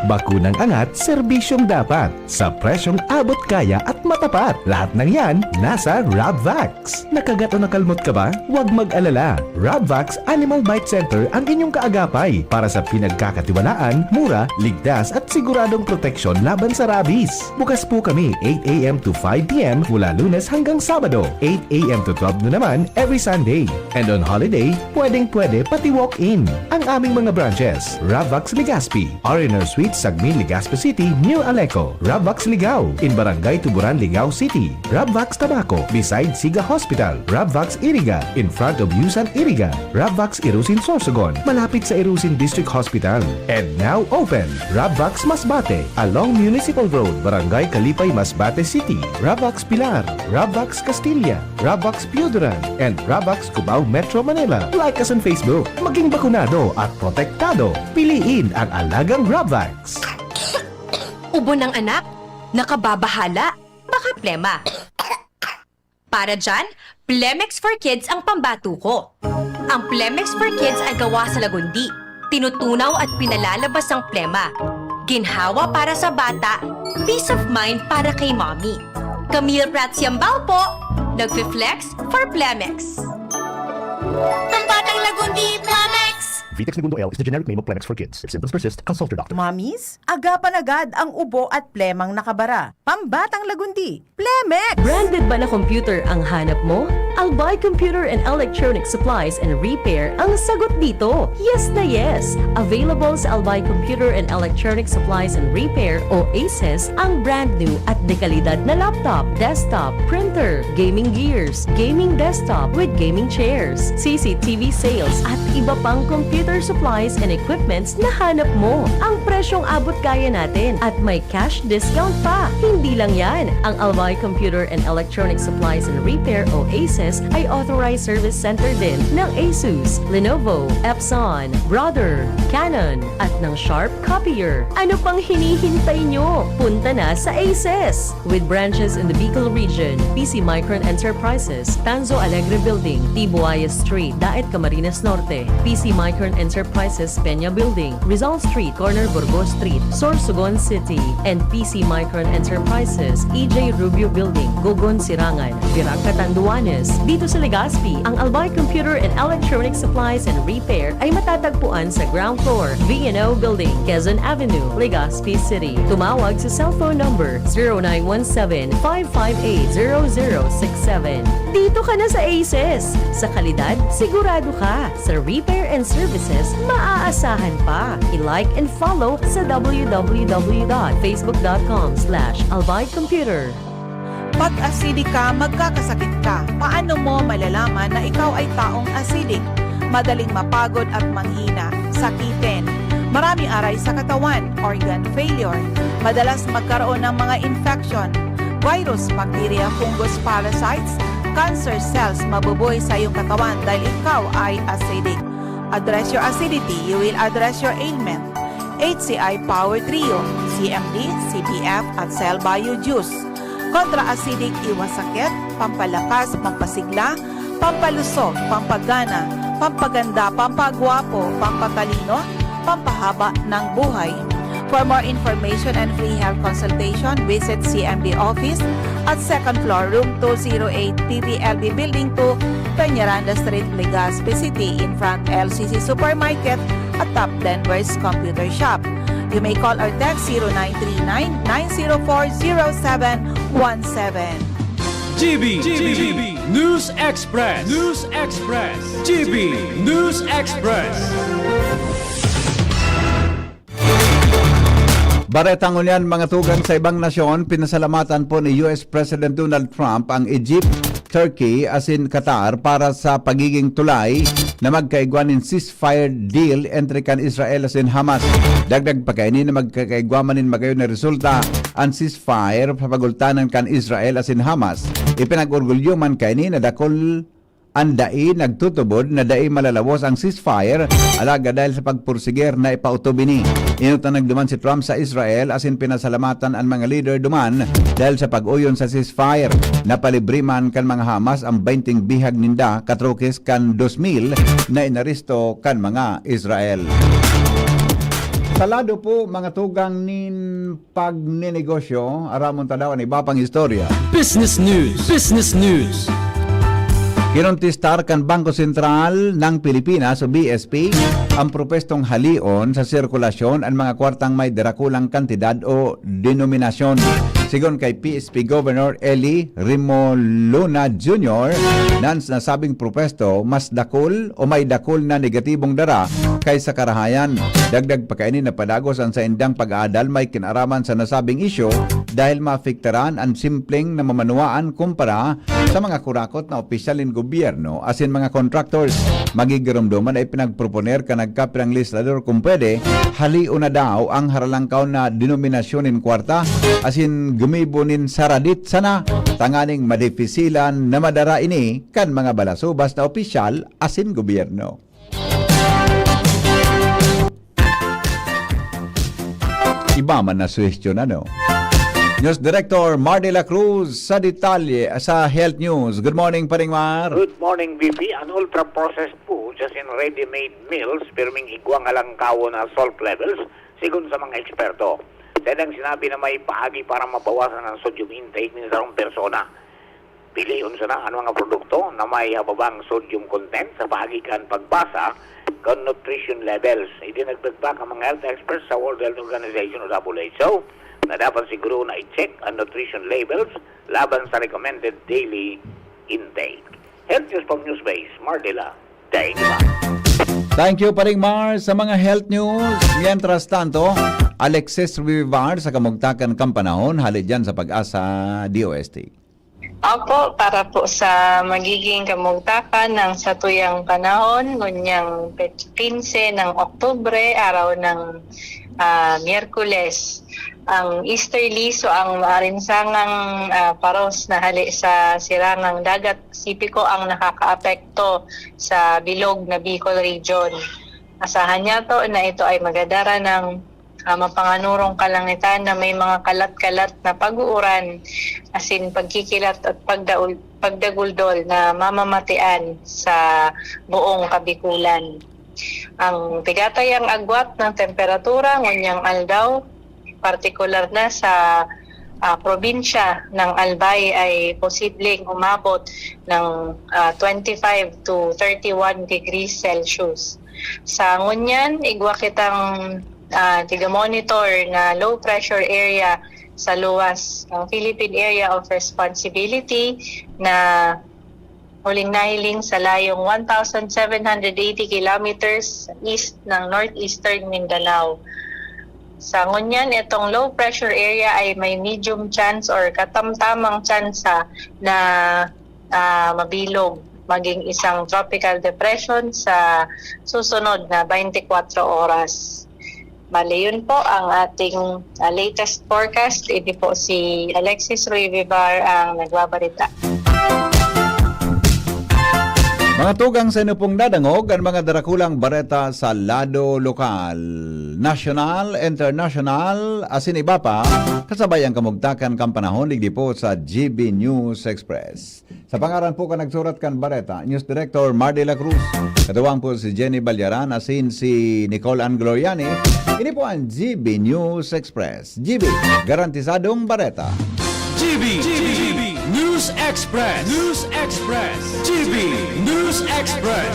Bakunang angat, serbisyong dapat. Sa presyong abot kaya at matapat. Lahat ng yan, nasa Rabvax. Nakagat o nakalmot ka ba? Huwag mag-alala. Rabvax Animal Bite Center ang inyong kaagapay para sa pinagkakatiwalaan, mura, ligtas at siguradong proteksyon laban sa rabies. Bukas po kami 8 a.m. to 5 p.m. mula Lunes hanggang Sabado. 8 a.m. to 12 na naman every Sunday. And on holiday, pwedeng-pwede pati walk-in. Ang aming mga branches, Rabvax Legazpi, R&R Suites Sagmin, Legazpi City, New Aleco, Rabvax Ligao, in Barangay Tuburan, Ligao City, Rabvax Tabaco, beside Siga Hospital, Rabvax Iriga, in front of Yusan Iriga, Rabvax Irusin Sorsogon, malapit sa Irusin District Hospital, and now open, Rabvax Masbate, along Municipal Road, Barangay Kalipay, Masbate City, Rabvax Pilar, Rabvax Castilla, Rabvax Piuduran, and Rabvax Cubao Metro Manila. Like us on Facebook, maging bakunado at protektado. Piliin ang alagang Rabvax. Ubo ng anak, nakababahala, baka plema. Para dyan, Plemex for Kids ang pambato ko. Ang Plemex for Kids ay gawa sa lagundi. Tinutunaw at pinalalabas ang plema. Ginhawa para sa bata, peace of mind para kay mommy. Camille Prats Yambao po, nagfi-flex for Plemex. Pambatang lagundi, Plemex! Vitex Segundo L is the generic name of Plemex for kids. If symptoms persist, consult your doctor. Mommies, agapan agad ang ubo at plemang nakabara. Pambatang lagundi, Plemex! Branded ba na computer ang hanap mo? Albay Computer and Electronic Supplies and Repair ang sagot dito. Yes na yes! Available sa Albay Computer and Electronic Supplies and Repair o ACES ang brand new at dekalidad na laptop, desktop, printer, gaming gears, gaming desktop with gaming chairs, CCTV sales at iba pang computer supplies and equipments na hanap mo. Ang presyong abot kaya natin at may cash discount pa. Hindi lang yan. Ang Albay Computer and Electronic Supplies and Repair o ACES ay authorized service center din ng ASUS, Lenovo, Epson, Brother, Canon at ng Sharp Copier. Ano pang hinihintay nyo? Punta na sa ACES! With branches in the Bicol region, PC Micron Enterprises, Tanzo Alegre Building, Tibuaya Street, Daet Camarines Norte, PC Micron Enterprises, Peña Building, Rizal Street, Corner Burgos Street, Sorsogon City, and PC Micron Enterprises, EJ Rubio Building, Gogon Sirangan, Virac Catanduanes. Dito sa Legazpi, ang Albay Computer and Electronic Supplies and Repair ay matatagpuan sa ground floor, V&O Building, Quezon Avenue, Legazpi City. Tumawag sa cellphone number 0917-558-0067. Dito ka na sa ACES. Sa kalidad, sigurado ka. Sa repair and services, maaasahan pa. I-like and follow sa www.facebook.com/albaycomputer. Pag acidic ka, magkakasakit ka. Paano mo malalaman na ikaw ay taong acidic? Madaling mapagod at manghina, sakitin. Maraming aray sa katawan, organ failure. Madalas magkaroon ng mga infection, virus, bacteria, fungus, parasites, cancer cells mabubuhay sa iyong katawan dahil ikaw ay acidic. Address your acidity, you will address your ailment. HCI Power Trio, CMD, CPF at Cell Bio Juice. Kontra-acidic, iwas sakit, pampalakas, pampasigla, pampalusog, pampagana, pampaganda, pampagwapo, pampatalino, pampahaba ng buhay. For more information and free health consultation, visit CMD office at 2nd floor, room 208, PPLB Building 2, Peñaranda Street, Legazpi City, in front LCC Supermarket at Top Denver's Computer Shop. You may call or text 0939-904-0717. GB News Express. News Express. GB News Express. Baretang unyan mga tugang sa ibang nasyon, pinasalamatan po ni US President Donald Trump ang Egypt, Turkey as in Qatar para sa pagiging tulay na magkaigwanin ceasefire deal entre kan Israel as in Hamas. Dagdag pa kaini na magkakaigwamanin magayon na resulta ang ceasefire papagultanan kan Israel as in Hamas. Ipinag-orgulyo man kaini na dakol ang dai nagtutubod na dai malalawos ang ceasefire alaga dahil sa pagpursiger na ipautubini. Inutan nagduman si Trump sa Israel as in pinasalamatan ang mga leader duman dahil sa pag-uyon sa ceasefire. Napalibre man kan mga Hamas ang 20 bihag ninda katrokes kan 2,000 na inaristo kan mga Israel. Salado po mga tugang nin pagninegosyo, aramon tadawan iba pang istorya. Business News. Business News. Kinontistar kan Bangko Sentral ng Pilipinas o BSP ang propestong halion sa sirkulasyon ang mga kwartang may darakulang kantidad o denominasyon. Sigon kay PSP Governor Eli Rimolona Jr., nans nasabing propesto mas dakol o may dakol na negatibong dara kaysa karahayan. Dagdag pa kainin na padagos ang sa indang pag-aadal may kinaraman sa nasabing isyo dahil maafektaran ang simpleng na mamanuaan kumpara sa mga kurakot na opisyalin gobyerno asin mga contractors. Magigirumduman ay pinagproponer ka nagkapirang legislador kung pwede haliw na daw ang haralangkaw na denominasyonin kwarta asin gumibunin saradit sana tanganing madefisilan na madara ini kan mga balasubas na opisyal asin gobyerno. Iba man na suwestyon ano. News Director Mar de la Cruz sa detalye sa Health News. Good morning, Paring Mar. Good morning, VP. An ultra-processed food just in ready-made meals pirming igwang alangkawo na salt levels sigun sa mga eksperto. Tedang sinabi na may paagi para mabawasan ang sodium intake ng sarong persona. Piliun sa na ang mga produkto na may hababang sodium content sa paagi kan pagbasa kan nutrition levels. Idinagdagbak ang mga health experts sa World Health Organization o WHO na dapat siguro na i-check ang nutrition labels laban sa recommended daily intake. Health News from Newsbase, Mardila, Daigma. Thank you, Paring Mar, sa mga health news. Mientras tanto, Alexis Rivar sa kamugtakan kampanahon, halid dyan sa Pag-asa DOST. Opo, para po sa magiging kamugtakan ng satuyang panahon, ngunyang 15 ng Oktubre, araw ng Miyerkules. Ang easterly, so ang maarinsangang paros na hali sa sirangang dagat sipiko ang nakakaapekto sa bilog na Bicol region. Asahan niya to na ito ay magadara ng mapanganurong kalangitan na may mga kalat-kalat na pag-uuran, asin pagkikilat at pagdaguldol na mamamatian sa buong Kabikulan. Ang tigatayang agwat ng temperatura ngunyang aldaw, partikular na sa probinsya ng Albay ay posibleng umabot ng 25 to 31 degrees Celsius. Sa ngunyan, igwa kitang tiga-monitor na low pressure area sa luwas ng Philippine Area of Responsibility na huling nahiling sa layong 1,780 kilometers east ng northeastern Mindanao. Sa ngunyan, itong low pressure area ay may medium chance or katamtamang tsansa na mabilog maging isang tropical depression sa susunod na 24 oras. Bale, yun po ang ating latest forecast. Ito po si Alexis Rivivar ang nagbabarita. Mga tugang sa inupong dadangog ang mga darakulang bareta sa lado lokal, national, international, asin iba pa, kasabay ang kamugtakan kampanahon ligdi po sa GB News Express. Sa pangaran po ka nagsurat kan bareta, News Director Mar de la Cruz, katuwang po si Jenny Balyaran, asin si Nicole Ann Gloriani. Ini po ang GB News Express. GB, garantisadong bareta. GB News Express. News Express. GB News Express.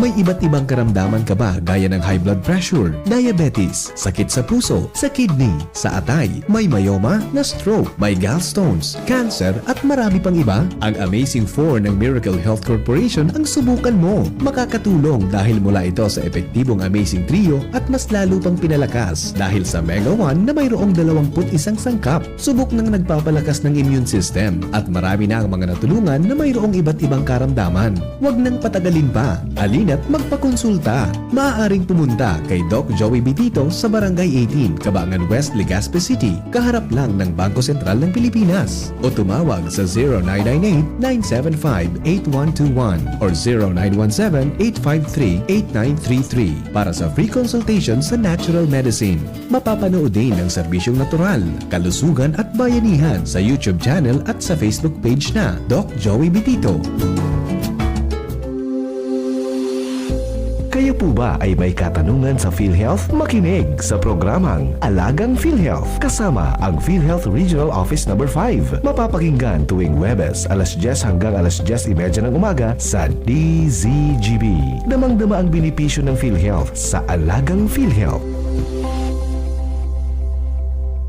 May iba't ibang karamdaman ka ba gaya ng high blood pressure, diabetes, sakit sa puso, sa kidney, sa atay, may myoma, na stroke, may gallstones, cancer at marami pang iba? Ang Amazing 4 ng Miracle Health Corporation ang subukan mo. Makakatulong dahil mula ito sa epektibong Amazing Trio at mas lalo pang pinalakas dahil sa Mega 1 na mayroong 21 sangkap. Subok ng nagpapalakas ng immune system at marami na ang mga natulungan na mayroong iba't ibang karamdaman. Huwag nang patagalin pa. Alina't magpakonsulta. Maaaring pumunta kay Doc Joey Bitito sa Barangay 18, Cabangan West, Legazpi City, kaharap lang ng Bangko Sentral ng Pilipinas. O tumawag sa 0998-975-8121 or 0917-853-8933 para sa free consultation sa natural medicine. Mapapanood din ang serbisyong natural, kalusugan at bayanihan sa YouTube channel at sa Facebook page na Doc Joey Bitito. Kayo po ba ay may katanungan sa PhilHealth? Makinig sa programang Alagang PhilHealth kasama ang PhilHealth Regional Office No. 5. Mapapakinggan tuwing Huwebes alas 10 hanggang alas 10:30 ng umaga sa DZGB. Damang-dama ang benepisyo ng PhilHealth sa Alagang PhilHealth.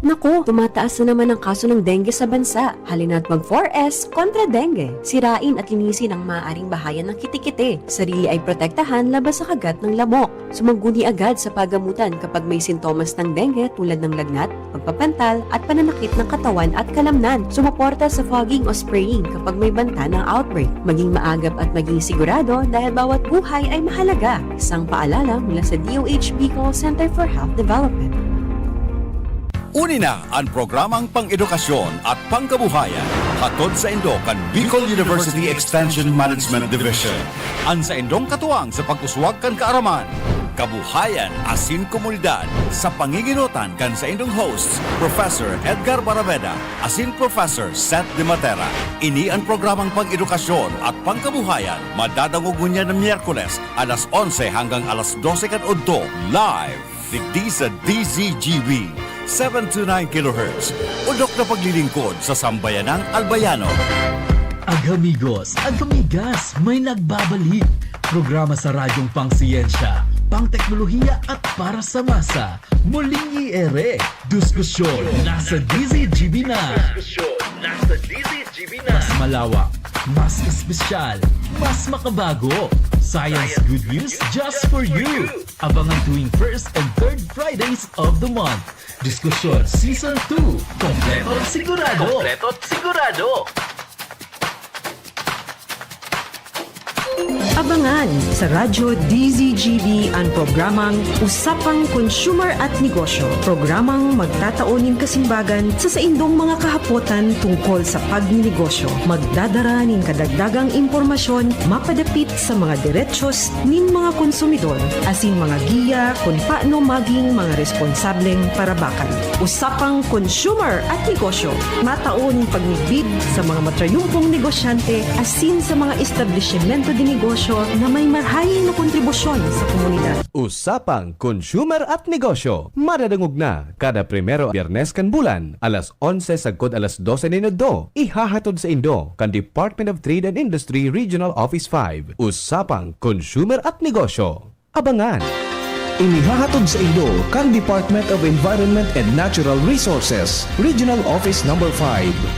Naku, tumataas na naman ang kaso ng dengue sa bansa. Halina't mag 4S kontra dengue. Sirain at linisin ang maaaring bahayan ng kitikite. Sarili ay protektahan laban sa kagat ng lamok. Sumangguni agad sa pagamutan kapag may sintomas ng dengue tulad ng lagnat, pagpapantal at pananakit ng katawan at kalamnan. Sumuporta sa fogging o spraying kapag may banta ng outbreak. Maging maagap at maging sigurado dahil bawat buhay ay mahalaga. Isang paalala mula sa DOH Bicol Center for Health Development. Uni na ang programang pang-edukasyon at pangkabuhayan hatod sa Indo kan Bicol University Extension Management Division. Ang sa Indong katuwang sa pag-uswag kan kaaraman, kabuhayan asin komunidad sa panginginutan kan sa Indong hosts Professor Edgar Baraveda asin Professor Seth De Matera. Ini ang programang pang-edukasyon at pangkabuhayan madadangogun niya ng Miyerkules alas 11 hanggang alas 12 kan udto live digdi sa DZGB 729 kHz. Udok na paglilingkod sa sambayanang Albayano. Agamigos, agamigas, may nagbabalik. Programa sa radyong pangsiyensya, pangteknolohiya at para sa masa. Muling i-ere. Diskusyon nasa DZGB na. Mas malawak, mas espesyal, mas makabago. Science good news just for you. Abangan tuwing 1st and 3rd Fridays of the month. Diskusyon Season 2. Kompleto at sigurado. Abangan sa Radyo DZGB ang programang Usapang Consumer at Negosyo. Programang magtataonin kasimbagan sa saindong mga kahapotan tungkol sa pagninegosyo. Magdadara nin kadagdagang impormasyon mapadapit sa mga diretsyon nin mga konsumidor asin mga giya kung paano maging mga responsableng parabakan. Usapang Consumer at Negosyo. Mataon pagnigbid sa mga matrayumpong negosyante asin sa mga establishmento di negosyo na may marhaing na kontribusyon sa komunidad. Usapang Consumer at Negosyo. Madadangog na kada primero Biyernes kan bulan, alas 11 sagkod alas 12 ninudo. Ihahatod sa Indo kan Department of Trade and Industry Regional Office 5. Usapang Consumer at Negosyo. Abangan! Inihahatod sa Indo kan Department of Environment and Natural Resources Regional Office No. 5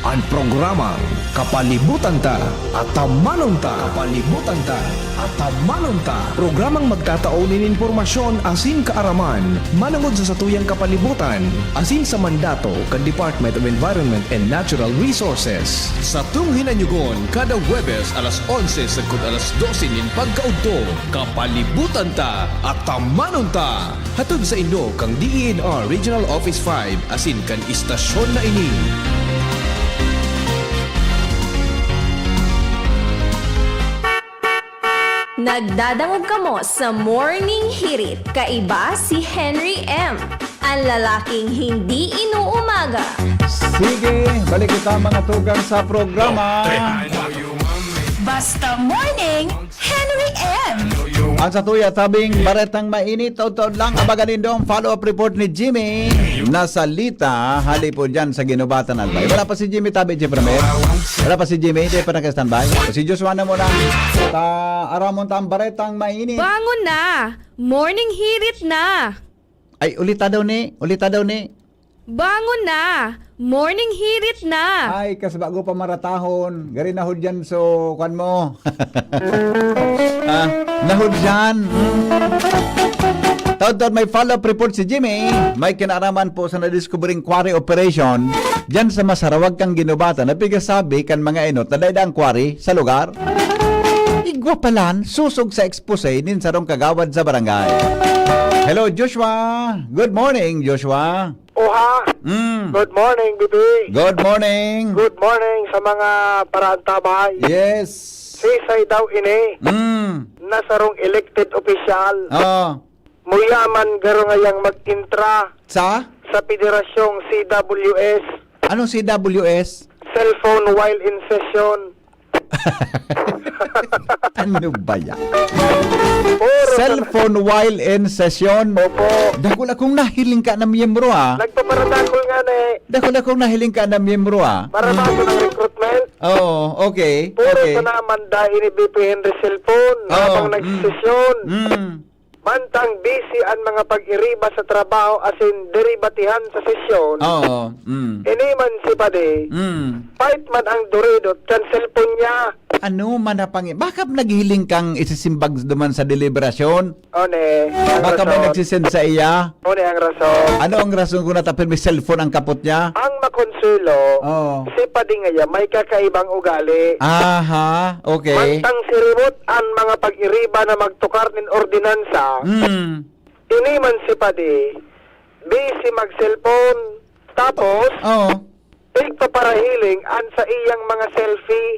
ang programang Kapalibutan Ta at Tamanon Ta. Kapalibutan Ta at Tamanon Ta. Programang magtataonin informasyon asin kaaraman manungod sa satuyang kapalibutan asin sa mandato kan Department of Environment and Natural Resources. Sa tunghinanyugon kada Huwebes alas 11 sagkod alas 12 nin pagkaudto. Kapalibutan Ta at Tamanon Ta. Hatod sa Indo kang DENR Regional Office 5 asin kan istasyon na ini. Nagdadangog kamo sa Morning Hirit. Kaiba si Henry M. Ang lalaking hindi inuumaga. Sige, balik kita mga tugang sa programa. Basta Morning, Henry M. Ang sa tuya, sabing baretang mainit, taon-taon lang. Abagan din doon, follow-up report ni Jimmy. Nasalita, hali po dyan sa Ginubatan Albay. Wala pa si Jimmy tabi, Jeffremer. Wala pa si Jimmy, hindi pa naka-standby. Si Joshua na muna. Aramon tang baretang mainit. Bangon na! Morning hirit na! Ay, ulita daw ni. Bangon na! Morning hirit na! Ay, kas bago pa maratahon. Gari nahod dyan, so, kwan mo. Nahod dyan. Taon-taon may follow-up report si Jimmy. May kinaraman po sa na-discovering quarry operation dyan sa Masarawag kang Ginubatan. Napigasabi kan mga inot na daidang quarry sa lugar. Igwa palan, susog sa expose nin sarong kagawad sa barangay. Hello, Joshua. Good morning, Joshua. Oha. Good morning, Bibi. Good morning. Good morning sa mga paraantabay. Yes. Sisay daw ini. Nasarong elected official. Muyaman garo ngayang mag-intra sa Federasyong CWS. Anong CWS? Cellphone while in session. Ano ba yan? Cellphone while in session. Opo. Dako na kung nahiling ka na miyembro Nagpaparadakol nga na Dako na kung nahiling ka na miyembro Para bago ng recruitment. Oo, okay. Puro Okay. sa naman dahil ni BP Henry cellphone. Habang nagsisesyon. Mantang busy ang mga pag-iriba sa trabaho as in deribatihan sa sesyon. Oo. Iniman si Pade. Fight man ang duridot kan cellphone niya. Ano man na baka naghiling kang isisimbag duman sa deliberasyon? One. Baka may nagsisend sa iya? One ang rason. Ano ang rason kung natapil may cellphone ang kapot niya? Ang makonsulo, si Pade ngaya may kakaibang ugali. Aha, okay. Mantang siribot ang mga pag-iriba na magtukar nin ordinansa. Iniman si Pade, busy mag-cellphone. Tapos, igpaparahiling an sa iyang mga selfie.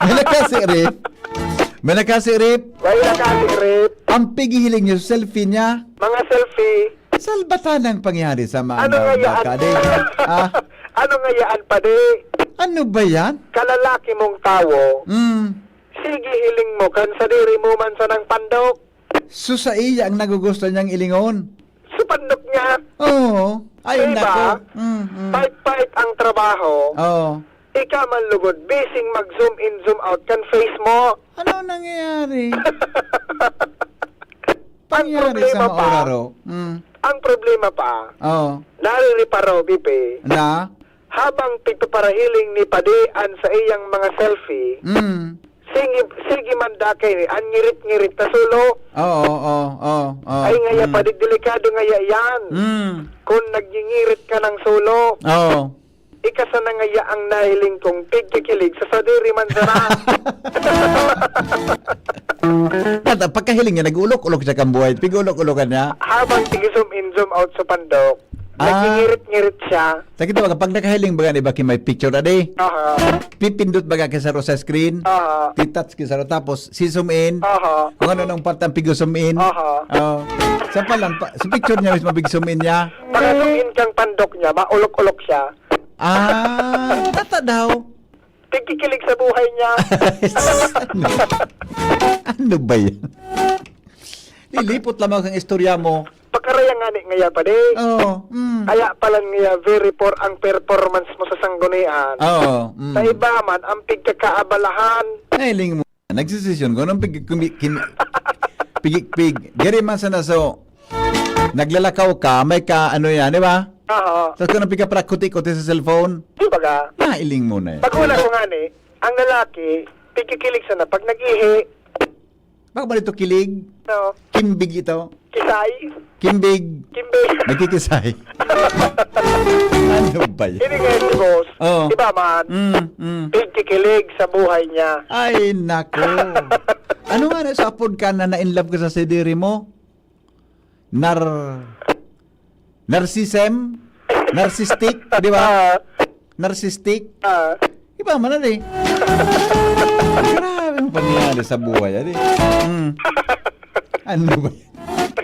May nakasirip. May nakasirip. Ang pigihiling niyo sa selfie niya. Mga selfie. Salbatan ang pangyari sa mga Ano ngayaan? bakade. Ano ngayaan pa di? Ano ba yan? Kalalaki mong tao. Sige hiling mo kan sa diri mo man sa nang pandok. So sa iya ang nagugusto niyang ilingon. Sa pandok niya. Oo. Ay, diba? nako. Fight ang trabaho. Oo. Ika man lugod, busy mag-zoom in, zoom out kan face mo. Ano nangyayari? Pangyari sa maoraro. Ang problema pa, naririparo, Bipe, Na? habang pagpaparahiling ni Padean sa iyang mga selfie, sige man dakay ni, ang ngirit-ngirit na sulo. Oo. Ay ngaya pa, delikado ngaya yan. Kung nagngingirit ka ng sulo, ikasa na ngaya ang nahiling kong pigkikilig sa sadiri man sana. Pagkahiling niya, nag-ulok-ulok siya kang buhay. Pig-ulok-ulokan niya. Habang tig-zoom in, zoom out sa pandok, nagngingirit-ngirit siya. Sa kita kapag nakahiling baga ni Baki may picture na di. Pipindot baga kisaro sa screen. Titouch kisaro tapos si zoom in. Kung ano nang part ang pig-zoom in. Sa palan, sa picture niya mismo pig-zoom in niya. Pag zoom in kang pandok niya, maulok-ulok siya. Tata daw. Tigkikilig sa buhay niya. Ano ba yan? Nilipot lamang ang istorya mo. Pagkaraya nga ni ngaya pa di. Kaya pala ngaya very poor ang performance mo sa sanggunian. Sa iba man, ang pigkakaabalahan. Nailing mo. Nagsisisyon ko nung pig. Gari man sana so. Naglalakaw ka, may ka ano yan, di ba? Tapos kung napika para kuti-kuti sa cellphone. Di ba ka? Nailing mo na yan. Pag wala ko nga ni, ang lalaki, pigkikilig sana pag nag-ihi. Bakit ba ito kilig? No. Kimbig ito. Kisay. Kimbig. Kimbig. Nagkikisay. Ano ba yan? Hindi nga si boss. Di ba man? Pigkikilig sa buhay niya. Ay, nako. Ano nga na sa upload ka na na-inlove ka sa CD mo? Narcissism? Narcissistic? Di ba? Narcissistic? Iba man na rin. Grabe ang pangyayari sa buhay. Ano ba yan?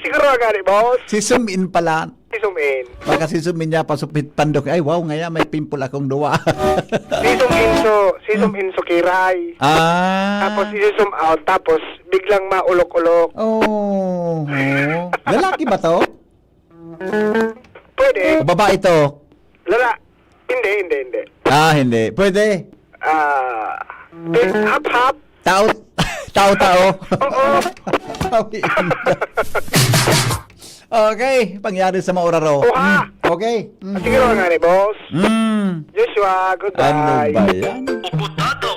Siguro nga ni boss. Si zoom in pala. Si zoom Sumin. Baka si Sumin niya pasupit pandok. Ay, wow, ngaya may pimple akong duwa. Si Sum Inso Kiray. Ah. Tapos si Sum out, tapos biglang maulok-ulok. Oh. Lalaki ba to? Pwede. O babae to? Hindi. Ah, hindi. Pwede. Hap-hap. Tao. Oo. Okay, pangyari sa mauraro. Oha. Okay. Sige lang nga ni boss. Joshua, Ano goodbye. ba yan? Ukudadaw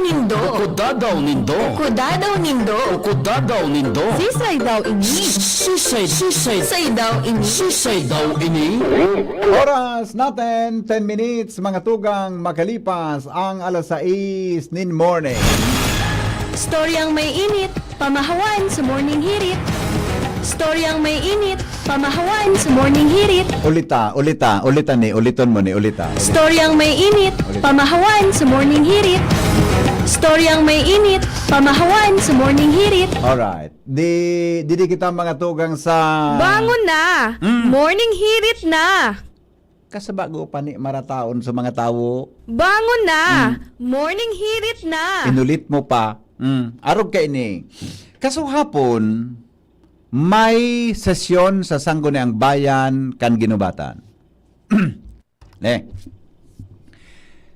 nindo. Ukudadaw nindo. Ukudadaw nindo. Ukudadaw nindo. Sisay daw ini. Susay daw ini. Susay daw ini. Oras natin, 10 minutes, mga tugang makalipas ang alas 6 nin morning. Storyang may init, pamahawan sa morning hirit. Storyang may init, pamahawan sa morning hirit. Uliton mo ni. Storyang may init, pamahawan sa morning hirit. Storyang may init, pamahawan sa morning hirit. Alright. Di kita mga tugang sa... Bangon na! Morning hirit na! Kasabago pa ni marataon sa mga tao. Bangon na! Morning hirit na! Inulit mo pa. Arog ka ini. Kaso hapon, may sesyon sa Sangguniang Bayan kan Ginubatan. Ne.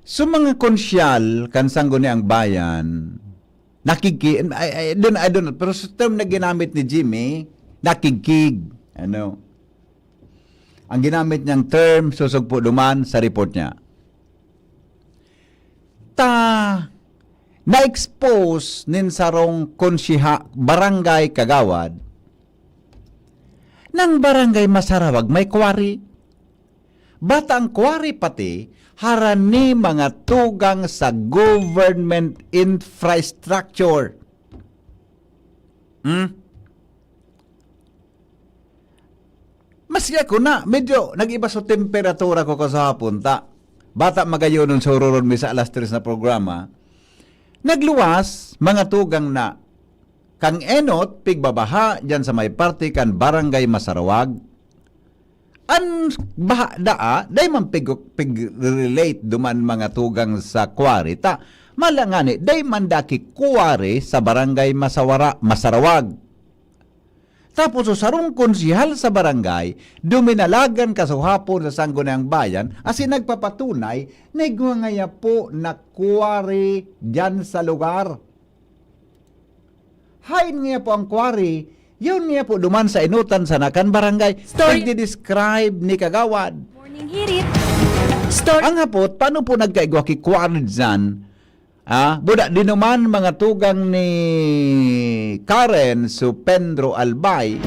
So mga konsyal kan Sangguniang Bayan, I don't know, pero sa term na ginamit ni Jimmy, nakikig. Ano? Ang ginamit niyang term, susugpo duman sa report niya. Na-expose nin sarong konsiha barangay Kagawad ng barangay Masarawag may kwari. Batang kwari pati harani mga tugang sa government infrastructure. Maski ako na, medyo nag-iba sa temperatura ko kasahapon ta. Bata magayon nun sa ururon mi sa alas 3 na programa. Nagluwas, mga tugang na kang enot, pigbabaha, dyan sa may party kan barangay Masarawag. An baha daa, day man pig-relate duman mga tugang sa kwari. Ta, malangani, day man daki kwari sa barangay Masarawag. Tapos sarong konsihal sa barangay, duminalagan kasuhapon sa Sangguniang Bayan, asin nagpapatunay na ngaya po na kwari dyan sa lugar. Hain nga po ang kwari, yun nga po duman sa inutan sa nakan barangay. Nagdi-describe ni Kagawad. Morning hirit. Ang hapot, paano po nagkaigwa ki kwari dyan? Buda di naman mga tugang ni Karen Supendro Albay.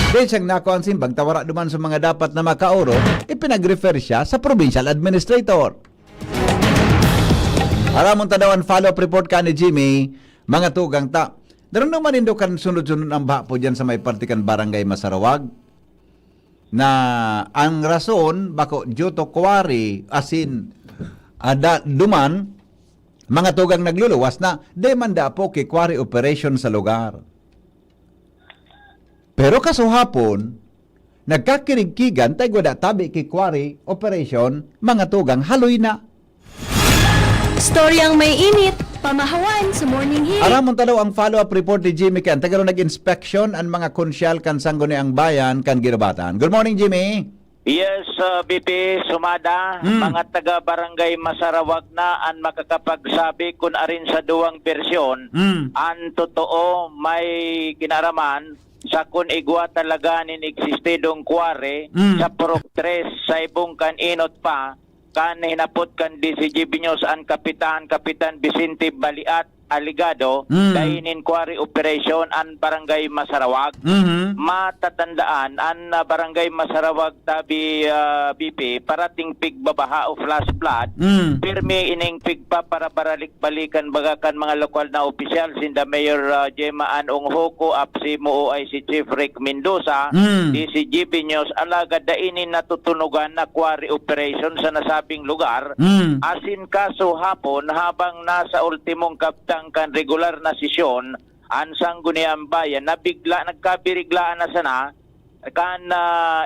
Dahil siyang nakuha ang simbang, tawara duman sa mga dapat na makaoro, ipinag-refer siya sa provincial administrator. Aramon tadawan follow-up report ka ni Jimmy, mga tugang ta. Daron naman indo kan sunod-sunod ang baha po dyan sa may partikan barangay Masarawag, na ang rason, bako Joto Kwari, asin, duman, mga tugang nagluluwas na demanda po kay quarry operation sa lugar. Pero kasuhapon, nagkakirigkigan tayo da tabi kay quarry operation, mga tugang haloy na. Storyang may init, pamahawan sa morning hirit. Aramon talaw ang follow-up report ni Jimmy kan tagaro nag-inspection ang mga konsyal kan Sangguniang Bayan kan Ginubatan. Good morning, Jimmy. Yes, BP Sumada, mga taga-barangay Masarawag na ang makakapagsabi kung arin sa duwang bersyon, ang totoo may kinaraman sa kung igwa talaga nin eksistidong kware sa Purok 3 sa ibong kan inot pa, kan hinapot kan DCGB News ang Kapitan Vicente Baliat Aligado, dainin quarry operation an barangay Masarawag. Matatandaan an barangay Masarawag tabi BP parating pigbabaha o flash flood. Pirmi ining pigpa para baralik-balikan bagakan mga lokal na opisyal sinda Mayor Gemma Anong Hoko, APSI MOOI si Chief Rick Mendoza, DCGP News alaga dainin natutunugan na quarry operation sa nasabing lugar. Asin kaso hapon habang nasa ultimong kaptang kan regular na sesyon ang Sangguniang Bayan na bigla nagkabiriglaan na sana kan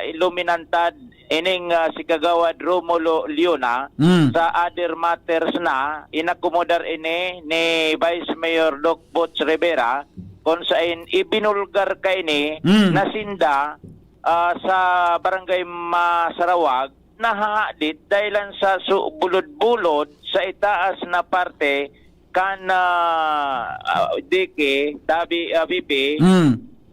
iluminantad ining si Kagawad Romulo Leona sa other matters na inakomodar ini ni Vice Mayor Doc Butch Rivera kung saan ibinulgar ka ini na sinda sa Barangay Masarawag na haadit dahilan sa bulod-bulod sa itaas na parte kan DK, BP,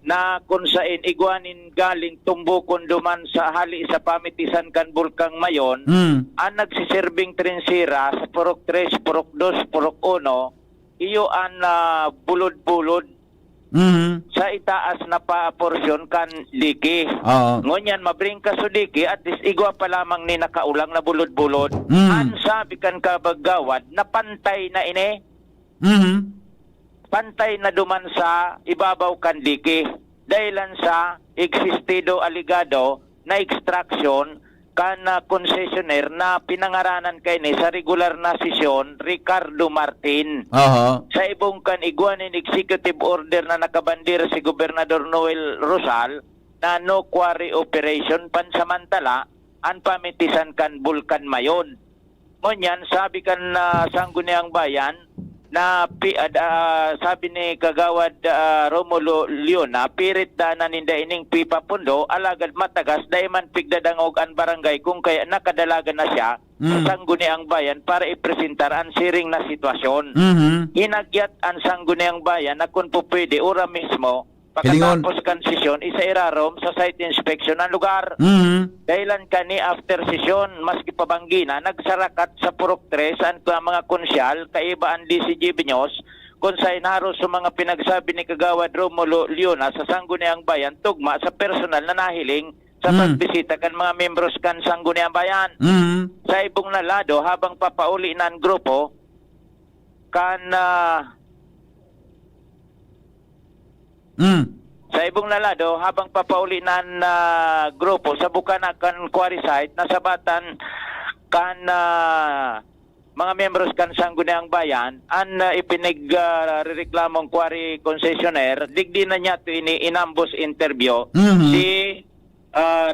na kung saan igwanin galing tumbukon duman sa hali sa pamitisan kan Bulkang Mayon, ang nagsiserving trinsira sa Purok 3, Purok 2, Purok 1, iyo ang bulod-bulod sa itaas na porsyon kan Diki. Ngunyan, mabring ka so Diki, at least igwa pa lamang ni nakaulang na bulod-bulod. Ang sabi kan kabagawad, na pantay na ini. Pantay na duman sa ibabaw kan Diki. Dahilan sa existido aligado na extraction kan concessionaire na pinangaranan kay ni sa regular na sesyon Ricardo Martin. Sa ibong kan igwanin executive order na nakabandir si Gobernador Noel Rosal na no quarry operation pansamantala ang pamitisan kan Bulkan Mayon. Ngunyan, sabi kan Sangguniang Bayan na sabi ni Kagawad Romulo Leona, pirit da na ninda ining pipa pundo, alagad matagas, dahil man pigdadangog ang barangay kung kaya nakadalaga na siya sa Sangguniang Bayan para ipresentar ang siring na sitwasyon. Inagyat ang Sangguniang Bayan na kung po pwede, ura mismo, pagkatapos konsesyon, isa irarom sa site inspection ng lugar. Dahilan kani after session, maski pabanggina, nagsarakat sa Purok 3 saan ka mga konsyal, kaiba ang DCG Binyos, kung sa inaros sa mga pinagsabi ni Kagawad Romulo Leona sa Sangguniang Bayan, tugma sa personal na nahiling sa pagbisita kan mga membros kan Sangguniang Bayan. Sa ibong nalado, habang papauli ng grupo, kan sa ibong nalado, habang papauli ng grupo sa bukana kan quarry site, nasabatan kan mga membros kan Sangguniang Bayan, ang ipinag-reklamong quarry concessionaire, digdi na niya ito inambos interview si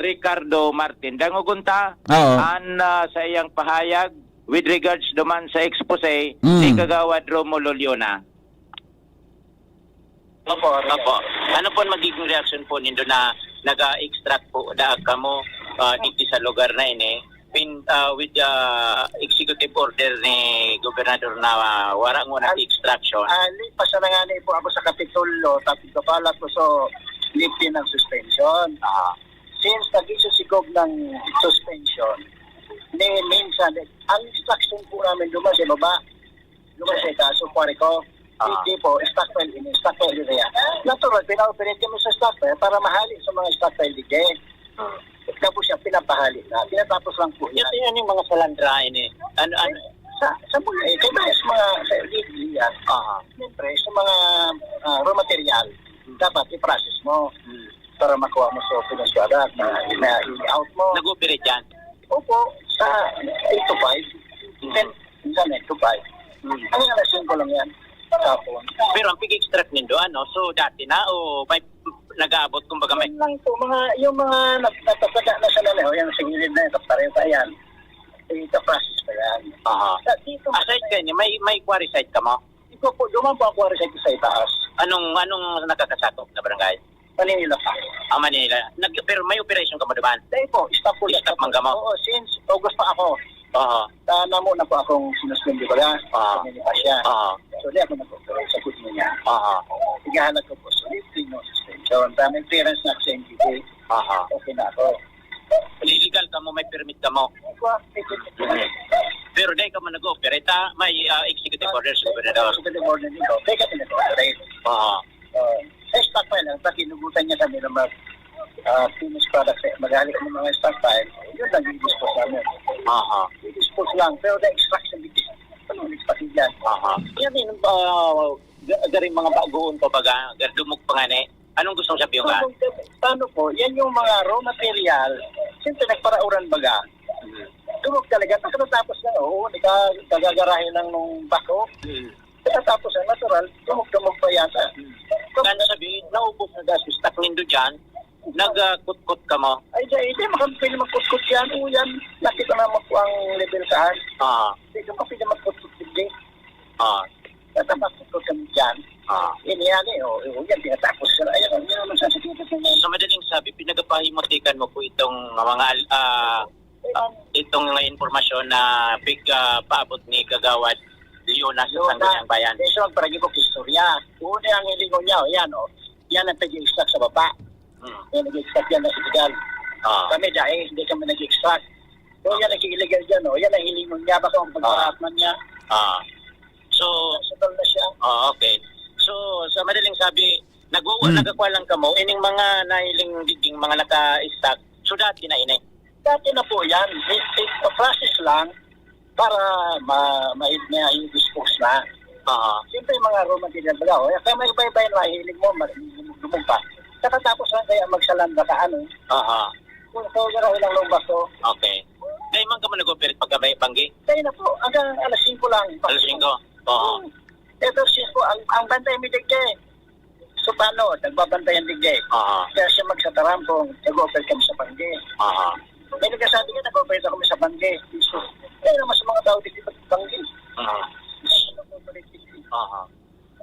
Ricardo Martin. Dangugunta, ang sa iyang pahayag with regards duman sa expose ni Kagawad Romulo Leona. Opo. Ano po magiging reaction po nindo na nag-extract po ka mo dito sa lugar na ini with the executive order ni Gobernador na wala mo na extraction? Lipas na nga po ako sa Kapitulo, tapos kapalat ko so lifting ng suspension. Since nag-issue si Gob ng suspension, minsan, ang instruction po namin dumas sa baba, dumas sa itaas, pare ko, hindi po, stockpile area. Natural, pina-operate kami sa stockpile para mahali sa mga stockpile dige. Tapos siya pinapahali na. Pinatapos lang po yan. Yan yung mga salandra ini. Sa mula, kaya sa mga sa yan. Siyempre, sa mga raw material, dapat i-process mo para makuha mo sa pinasyadat na i-out mo. Nag-operate yan? Opo, sa 8 to 5. Minsan 8 to 5. Ang alasin ko lang yan. Pero ang pig-extract nindo, so dati na o may nag-aabot kumbaga may... Lang po, yung mga natatada na sa lalaw, yung sigilid na yung pareho pa yan. Ita-process pa yan. Aside kanya, may quarry site ka mo? Ikaw po, duman po ang quarry site sa itaas. Anong nakakasakop na barangay? Manila pa. Manila. Pero may operation ka mo naman? Dahil po, stop po. Stop man ka mo? Oo, since August pa ako. Namo na po akong sinusundi ko lang. Manila siya. So, di ako nag-operate sa good mo niya. Igahanap ko po. So, lifting no suspension. Daming clearance na sa NGD. Okay na ako. Illegal ka mo, may permit ka mo? Pero dahil ka mo nag-operate, may executive order sa gobernador. Executive order nito. Dahil ka pinag-operate. Stockpile lang. Pag inugutan niya kami na finished products, maghalik ng mga stockpile, yun lang i-dispose namin. I-dispose lang. Pero the extraction dito, anong extraction yan? Yan din, garing mga bagoon pa baga, dumog pa nga anong gusto mong sabihin ka? Paano po? Yan yung mga raw material, siyempre nagparauran baga. Dumog talaga. Nakatapos na, nagagarahin lang nung bako. Tapos ang natural, dumog pa yata. Kano sabihin, naubos na gas, stock nindo dyan, Nagkutkot ka mo? Ay, hindi makapili magkutkot yan. O yan, nakita naman po ang level saan. Hindi ka mapili magkutkot hindi. Kata magkutkot kami dyan. Yan, yan, tinatapos sila. Ayan, yan naman sasakitan sa yan. Sa madaling sabi, pinagpahimutikan mo po itong mga itong informasyon na big paabot ni Kagawad Leona sa Sangguniang Bayan. Ito ang paragi ko istorya. Una ang hilingon niya, yan yan ang pag-extract sa baba. Yan nag-extract yan na illegal. Kami dahil hindi kami nag-extract. So yan nag-illegal dyan, yan ang hilingon niya. Baka ang pag-aatman niya. So, nasatal na siya. Okay. So, sa madaling sabi, nagkakuha lang ka mo, ining mga nahiling diging mga naka-stack, so dati na ini. Dati na po yan. Process lang para ma-dispose na. Siyempre yung mga raw material baga. Kaya may iba-iba yung mahilig mo, lumumpa. Katapos lang kaya magsalanda ka ano. So, gano'n ilang lumpas to. Okay. Dahil man ka mo nag-operate pagka may banggi? Kaya na po, hanggang alas 5 lang. Alas 5? Ito sis po, ang bantay may digde. So paano, nagbabantay ang digde. Kaya siya magsataram kung nag-operate kami sa banggi. May nagsasabi niya, nag-operate ako sa banggi. Kaya naman sa mga tao dito banggi.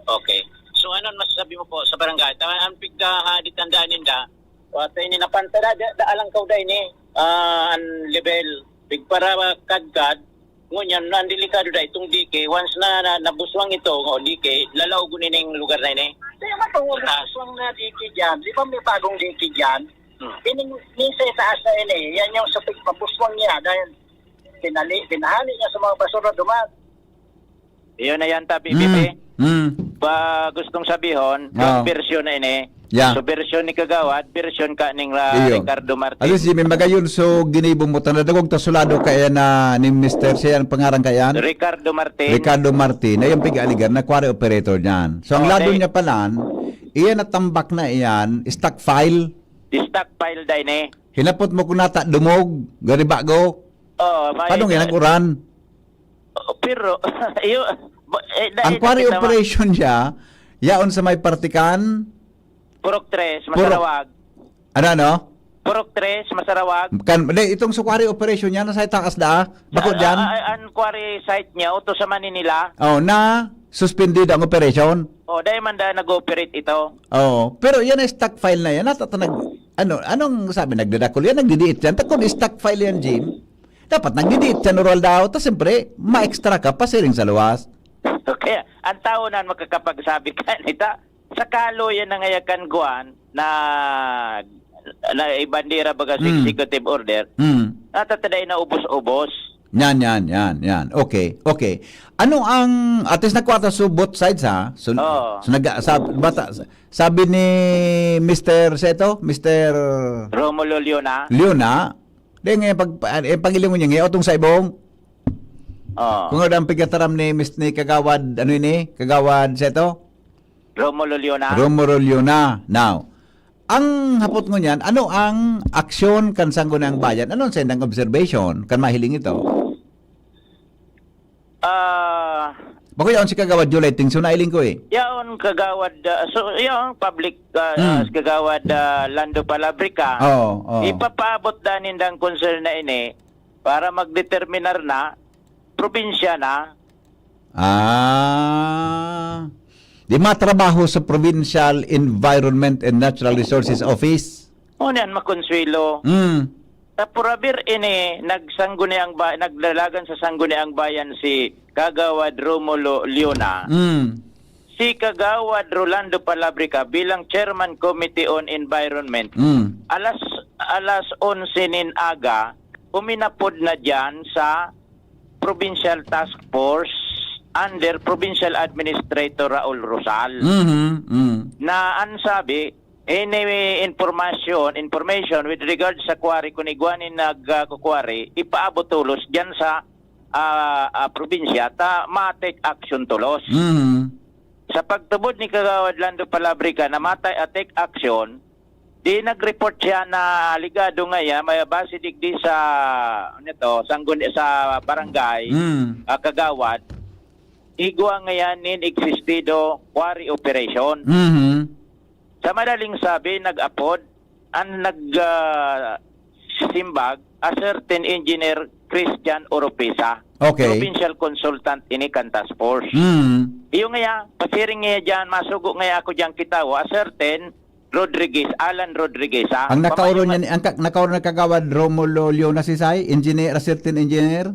Okay. So ano masasabi mo po sa barangay? Ang pigditandaan ninda, wata ini napanta da alang kauday ni an level big para kadkad ngunyan nan delikado da itong dike once na nabuswang ito o dike lalaw gunin ning lugar na ini. Kaya matungkol na dike dyan. Di ba may bagong dike dyan? Minsan taas na ini. Yan yung sa pagpabuswang niya dahil pinahali niya sa mga basura dumaan. Iyon na yan ta, BBP. Ba gustong sabihon, yung version na ini. So version ni Kagawad, version ka ning Ricardo Martin. Alis si Magayon so ginibong mo tanadagog tasulado kaya na ni Mr. siya ang pangarang kayan. Ricardo Martin. Ricardo Martin ay yung pig-aligan na quarry operator niyan. So ang lado niya palan, iyan natambak na iyan, stock file. Stock file day ni. Hinapot mo kung nata dumog, gani bago. Paano yan nag-uran? Pero ang quarry operation niya, yaon sa may partikan. Purok 3, Masarawag. Ano? Purok 3, Masarawag. Itong sa quarry operation niya, nasa takas da? Bako dyan? Ang quarry site niya, uto sa Manila. Na suspended ang operation. Dahil man da nag-operate ito. Pero yan ay stock file na yan. Anong sabi, nagdadakol yan, nagdidiit yan. Kung stock file yan, Jim, dapat nagdidiit yan oral daw. Tapos siyempre, ma-extra ka pa siring sa luwas. Okay, ang tao na makakapagsabi ka nita, sa kalo yan ang ayakan guan na ibandera baga sa executive order, natataday na ubos-ubos. Yan. Okay. Ano ang, at least nakuha so both sides ha? So sabi ni Mr. Seto, Mr. Romulo Leona. Dahil ngayon, pagilingon niya ngayon, itong sa ibong, kung ano ang pigataram ni Kagawad, Kagawad Seto? Romulo Leona. Now, ang hapot mo niyan, ano ang aksyon kan Sangguniang Bayan? Ano ang sendang observation kan mahiling ito? Bako yaon si Kagawad Julay Tingso na iling ko Yaon Kagawad, yaon public Kagawad Lando Palabrica. Ipapaabot da nindang concern na ini para magdeterminar na probinsya na. Di matrabaho sa Provincial Environment and Natural Resources Office. Yan makonsuelo. Purabir ini naglalagan sa Sangguniang Bayan si Kagawad Romulo Leona. Si Kagawad Rolando Palabrica bilang Chairman Committee on Environment. Alas 11 nin aga, uminapod na dyan sa Provincial Task Force under Provincial Administrator Raul Rosal. Na ang sabi, any information with regard sa quarry kung iguanin nagkukwari, ipaabot tulos dyan sa probinsya ta ma-take action tulos. Sa pagtubod ni Kagawad Lando Palabrica na take action, di nag-report siya na ligado ngayon, may base digdi sa sa barangay, Kagawad, igwa ngayon nin existido quarry operation. Sa madaling sabi, nag-apod simbag a certain engineer Christian Oropesa. Okay. Provincial consultant ini kan task force. Iyo ngaya, pasiring ngaya dyan, masugo ngaya ako dyan kitawa, a certain Alan Rodriguez. Ang nakauro niya, nakauro na kagawad Romulo Leona si Sai, engineer, a certain engineer?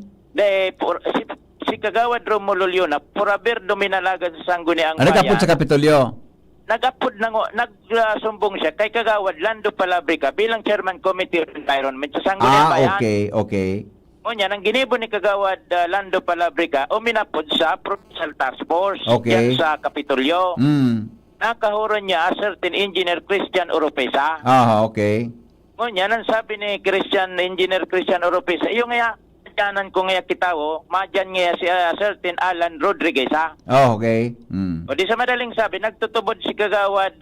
Si kagawad Romulo Leona, puraber dominalagan sa sangguniang Ano kapot sa Kapitolyo? Nagapod nagsumbong siya kay kagawad Lando Palabrica bilang chairman committee of environment sa sangguniang bayan. Okay. Onya, nang ginibo ni kagawad Lando Palabrica, uminapod sa provincial task force Okay. yan sa Kapitolyo. Nakahuron niya a certain engineer Christian Oropesa. Okay. Onya, nang sabi ni engineer Christian Oropesa, yung nga, dyanan ko nga kitawo, madyan nga si certain Alan Rodriguez. Okay. O di sa madaling sabi, nagtutubod si kagawad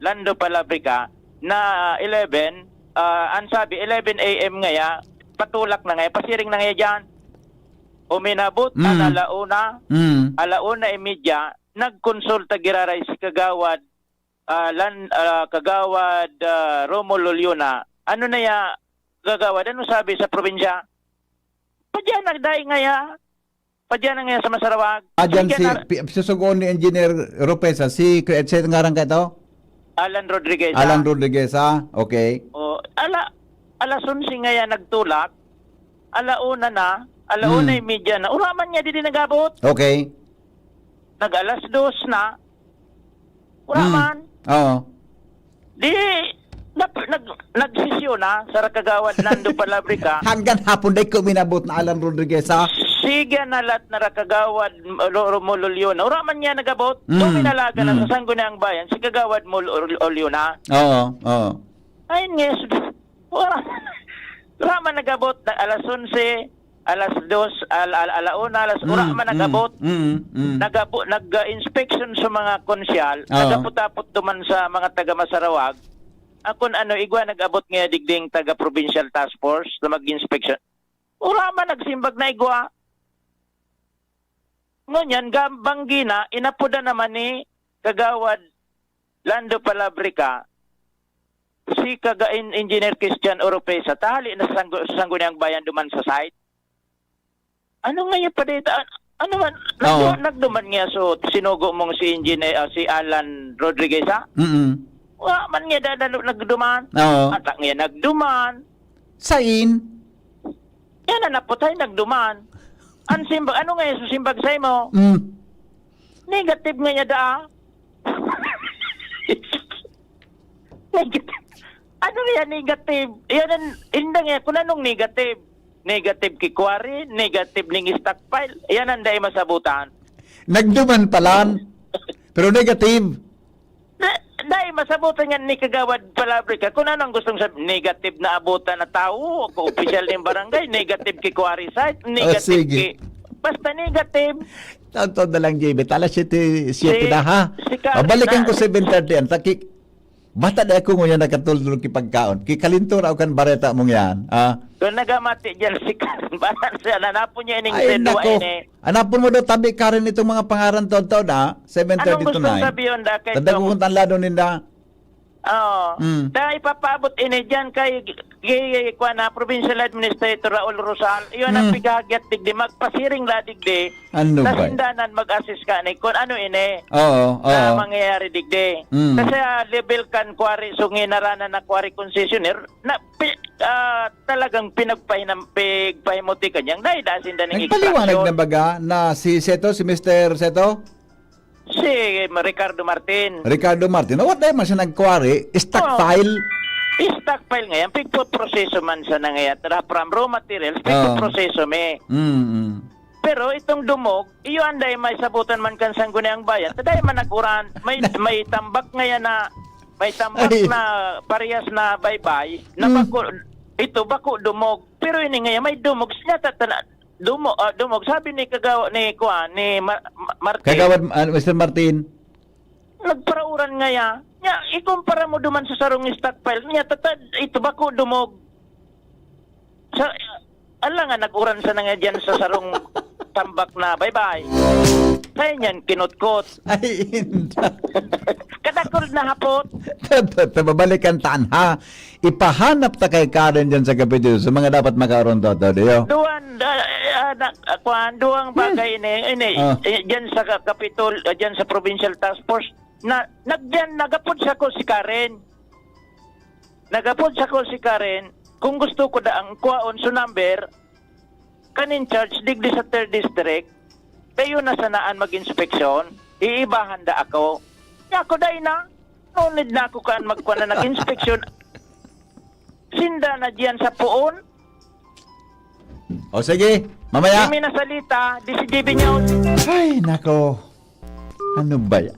Lando Palabrica na 11, ang sabi 11 a.m. ngaya, patulak na ngaya, pasiring na ngaya dyan. Uminabot ang alauna imedya, nagkonsulta giraray si kagawad Romulo Leona. Ano na ya kagawad? Ano sabi sa probinsya? Padyan nagday ngaya. Padyan na ngaya sa Masarawag. Adyan susugon ni Engineer Ropesa, si ngarang ka ito? Alan Rodriguez. Alan Rodriguez, okay. O, alas 11 ngaya nagtulak. Alauna na. Alauna imedya na. Uraman niya di nagabot. Okay. Nag-alas 2 na. Uraman. Oo. Di, nagsisyo na sa kagawad Lando Palabrica. Hanggang hapon day ko minabot na Alan Rodriguez, Sige na lahat na rakagawad Romulo Leona. Uraman niya nagabot. Dominalaga na sa sangguniang bayan si kagawad Leona. Oo. Ay, yes. Uraman nagabot na alas 11, alas 2, alauna, alas uraman nagabot. Nag-inspection sa mga konsyal. Nagaputapot duman sa mga taga Masarawag. Akon igwa nag-abot nga digding taga provincial task force na mag-inspection. Uraman nagsimbag na igwa. Ngunyan, Banggina, inapuda naman ni kagawad Lando Palabrica si engineer Christian Oropesa tahali na sa sangguniang bayan duman sa site. Ano nga yung padita? Ano man? Nagduman nga so sinugo mong si engineer si Alan Rodriguez, Wa man nga dadalo nagduman. Atak nga nagduman. Sain? Yan na naputay nagduman. Ano nga yung susimbag sa imo? Negative nga niya daa. Negative. Ano yan negative? Yan hindi nga kung anong negative. Negative kikwari, negative ning stockpile. Yan ang dahil masabutan. Nagduman palan. Pero negative. Dahil masabutan yan ni kagawad Palabrica. Kung anong gustong sabi, negative na abutan na tao, o opisyal ng barangay, negative kikwari site, negative basta negative. Taon na lang, JB. Alas 7 na, ha? Babalikan ko 7:30 yan. Bata na ako ngayon nakatulog kipagkaon. Kikalinto na kan bareta mong yan. Kung nagamati dyan si Karen, banan siya, nanapon niya ining Ay, sedwa nako. Anapon mo daw tabi Karen itong mga pangaran taon-taon, 7:30 Anong to 9. gustong sabihin da? Tandang lado ninda. Oo. Dahil ipapabot ini dyan kay na Provincial Administrator Raul Rosal. Iyon ang pigahagyat digdi. Magpasiring la digdi. Ano ba? Nasindanan mag-assist ka ni kung ano ini. Oo. Na mangyayari digdi. Kasi level kan kwari sunginaranan na kwari concessionaire na talagang pigpahimuti kanyang dahil dasindan ng Nagpaliwanag na baga na si Mr. Seto? Si Ricardo Martin. What day man siya nag-quarry? Stockpile? Stockpile ngayon. Pigpo-proseso man sa nangayat. From raw materials, pigpo-proseso me. Pero itong dumog, iyo anday may sabutan man kan sangguniang bayan. Taday man naguran, may tambak ngayon na, may tambak na parehas na baybay, na bako dumog. Pero ini ngayon, may dumog. Dumog. Sabi ni Martin. Kagawad Mr. Martin. Nagparauran ngaya. Nya, ikumpara mo duman sa sarong stockpile. Nya, ito bako dumog. Ala nga, nag-uran sa nga dyan sa sarong tambak na bye-bye. Kaya niyan, kinutkot. Ay, hindi. ako nahapot. Tababalikan taan ha. Ipahanap ta kay Karen dyan sa Kapitol sa mga dapat makaroon to. Diyo. Duwang bagay ini diyan sa Kapitol, diyan sa Provincial Task Force nagapod sa ko si Karen. Nagapod sa ko si Karen kung gusto ko da ang kuwaon so number kanin charge digdi sa 3rd district kayo na sanaan mag-inspeksyon iibahan da ako. Ako dai na no need na ako kan magkuha na nag-inspeksyon. Sinda na diyan sa puon. O sige, mamaya. Hindi na salita, di si JB niyo. Ay, nako. Ano ba yan?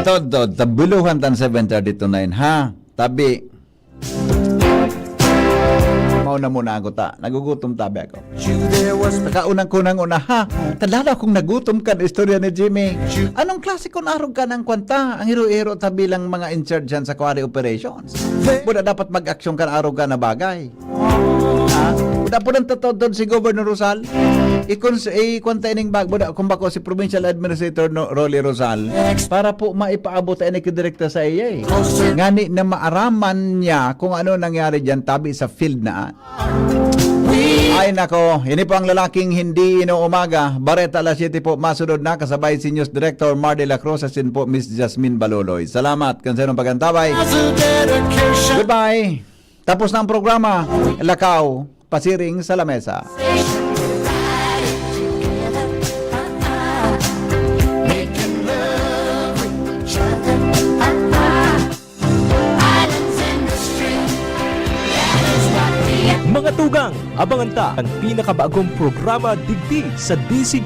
Todo, tabuluhan tan 7:30 ha. Tabi. Mauna muna ako ta. Nagugutom tabi ako. Nakaunang-kunang una ha. Talala kung nagutom ka na istorya ni Jimmy. Anong klase kung arog ka ng kwanta? Ang hero-hero tabi lang mga in-charge dyan sa quarry operations. Buda dapat mag-aksyon ka na arog ka na bagay. Ha? Buda po ng totoo doon si Governor Rosal. Ikwanta ining bag. Buda kung bako si Provincial Administrator Rolly Rosal para po maipaabot ay nakidirekta sa iya eh. Ngani na maaraman niya kung ano nangyari dyan tabi sa field na. Ay nako, ini po ang lalaking hindi inuumaga. Bareta alas 7 po masunod na kasabay si News Director Mar de la Cruz asin po Miss Jasmine Baloloy. Salamat kanserong pagantabay. Goodbye. Tapos na ang programa. Lakaw, pasiring sa lamesa. Mga tugang, abangan ta ang pinakabagong programa digdi sa DCG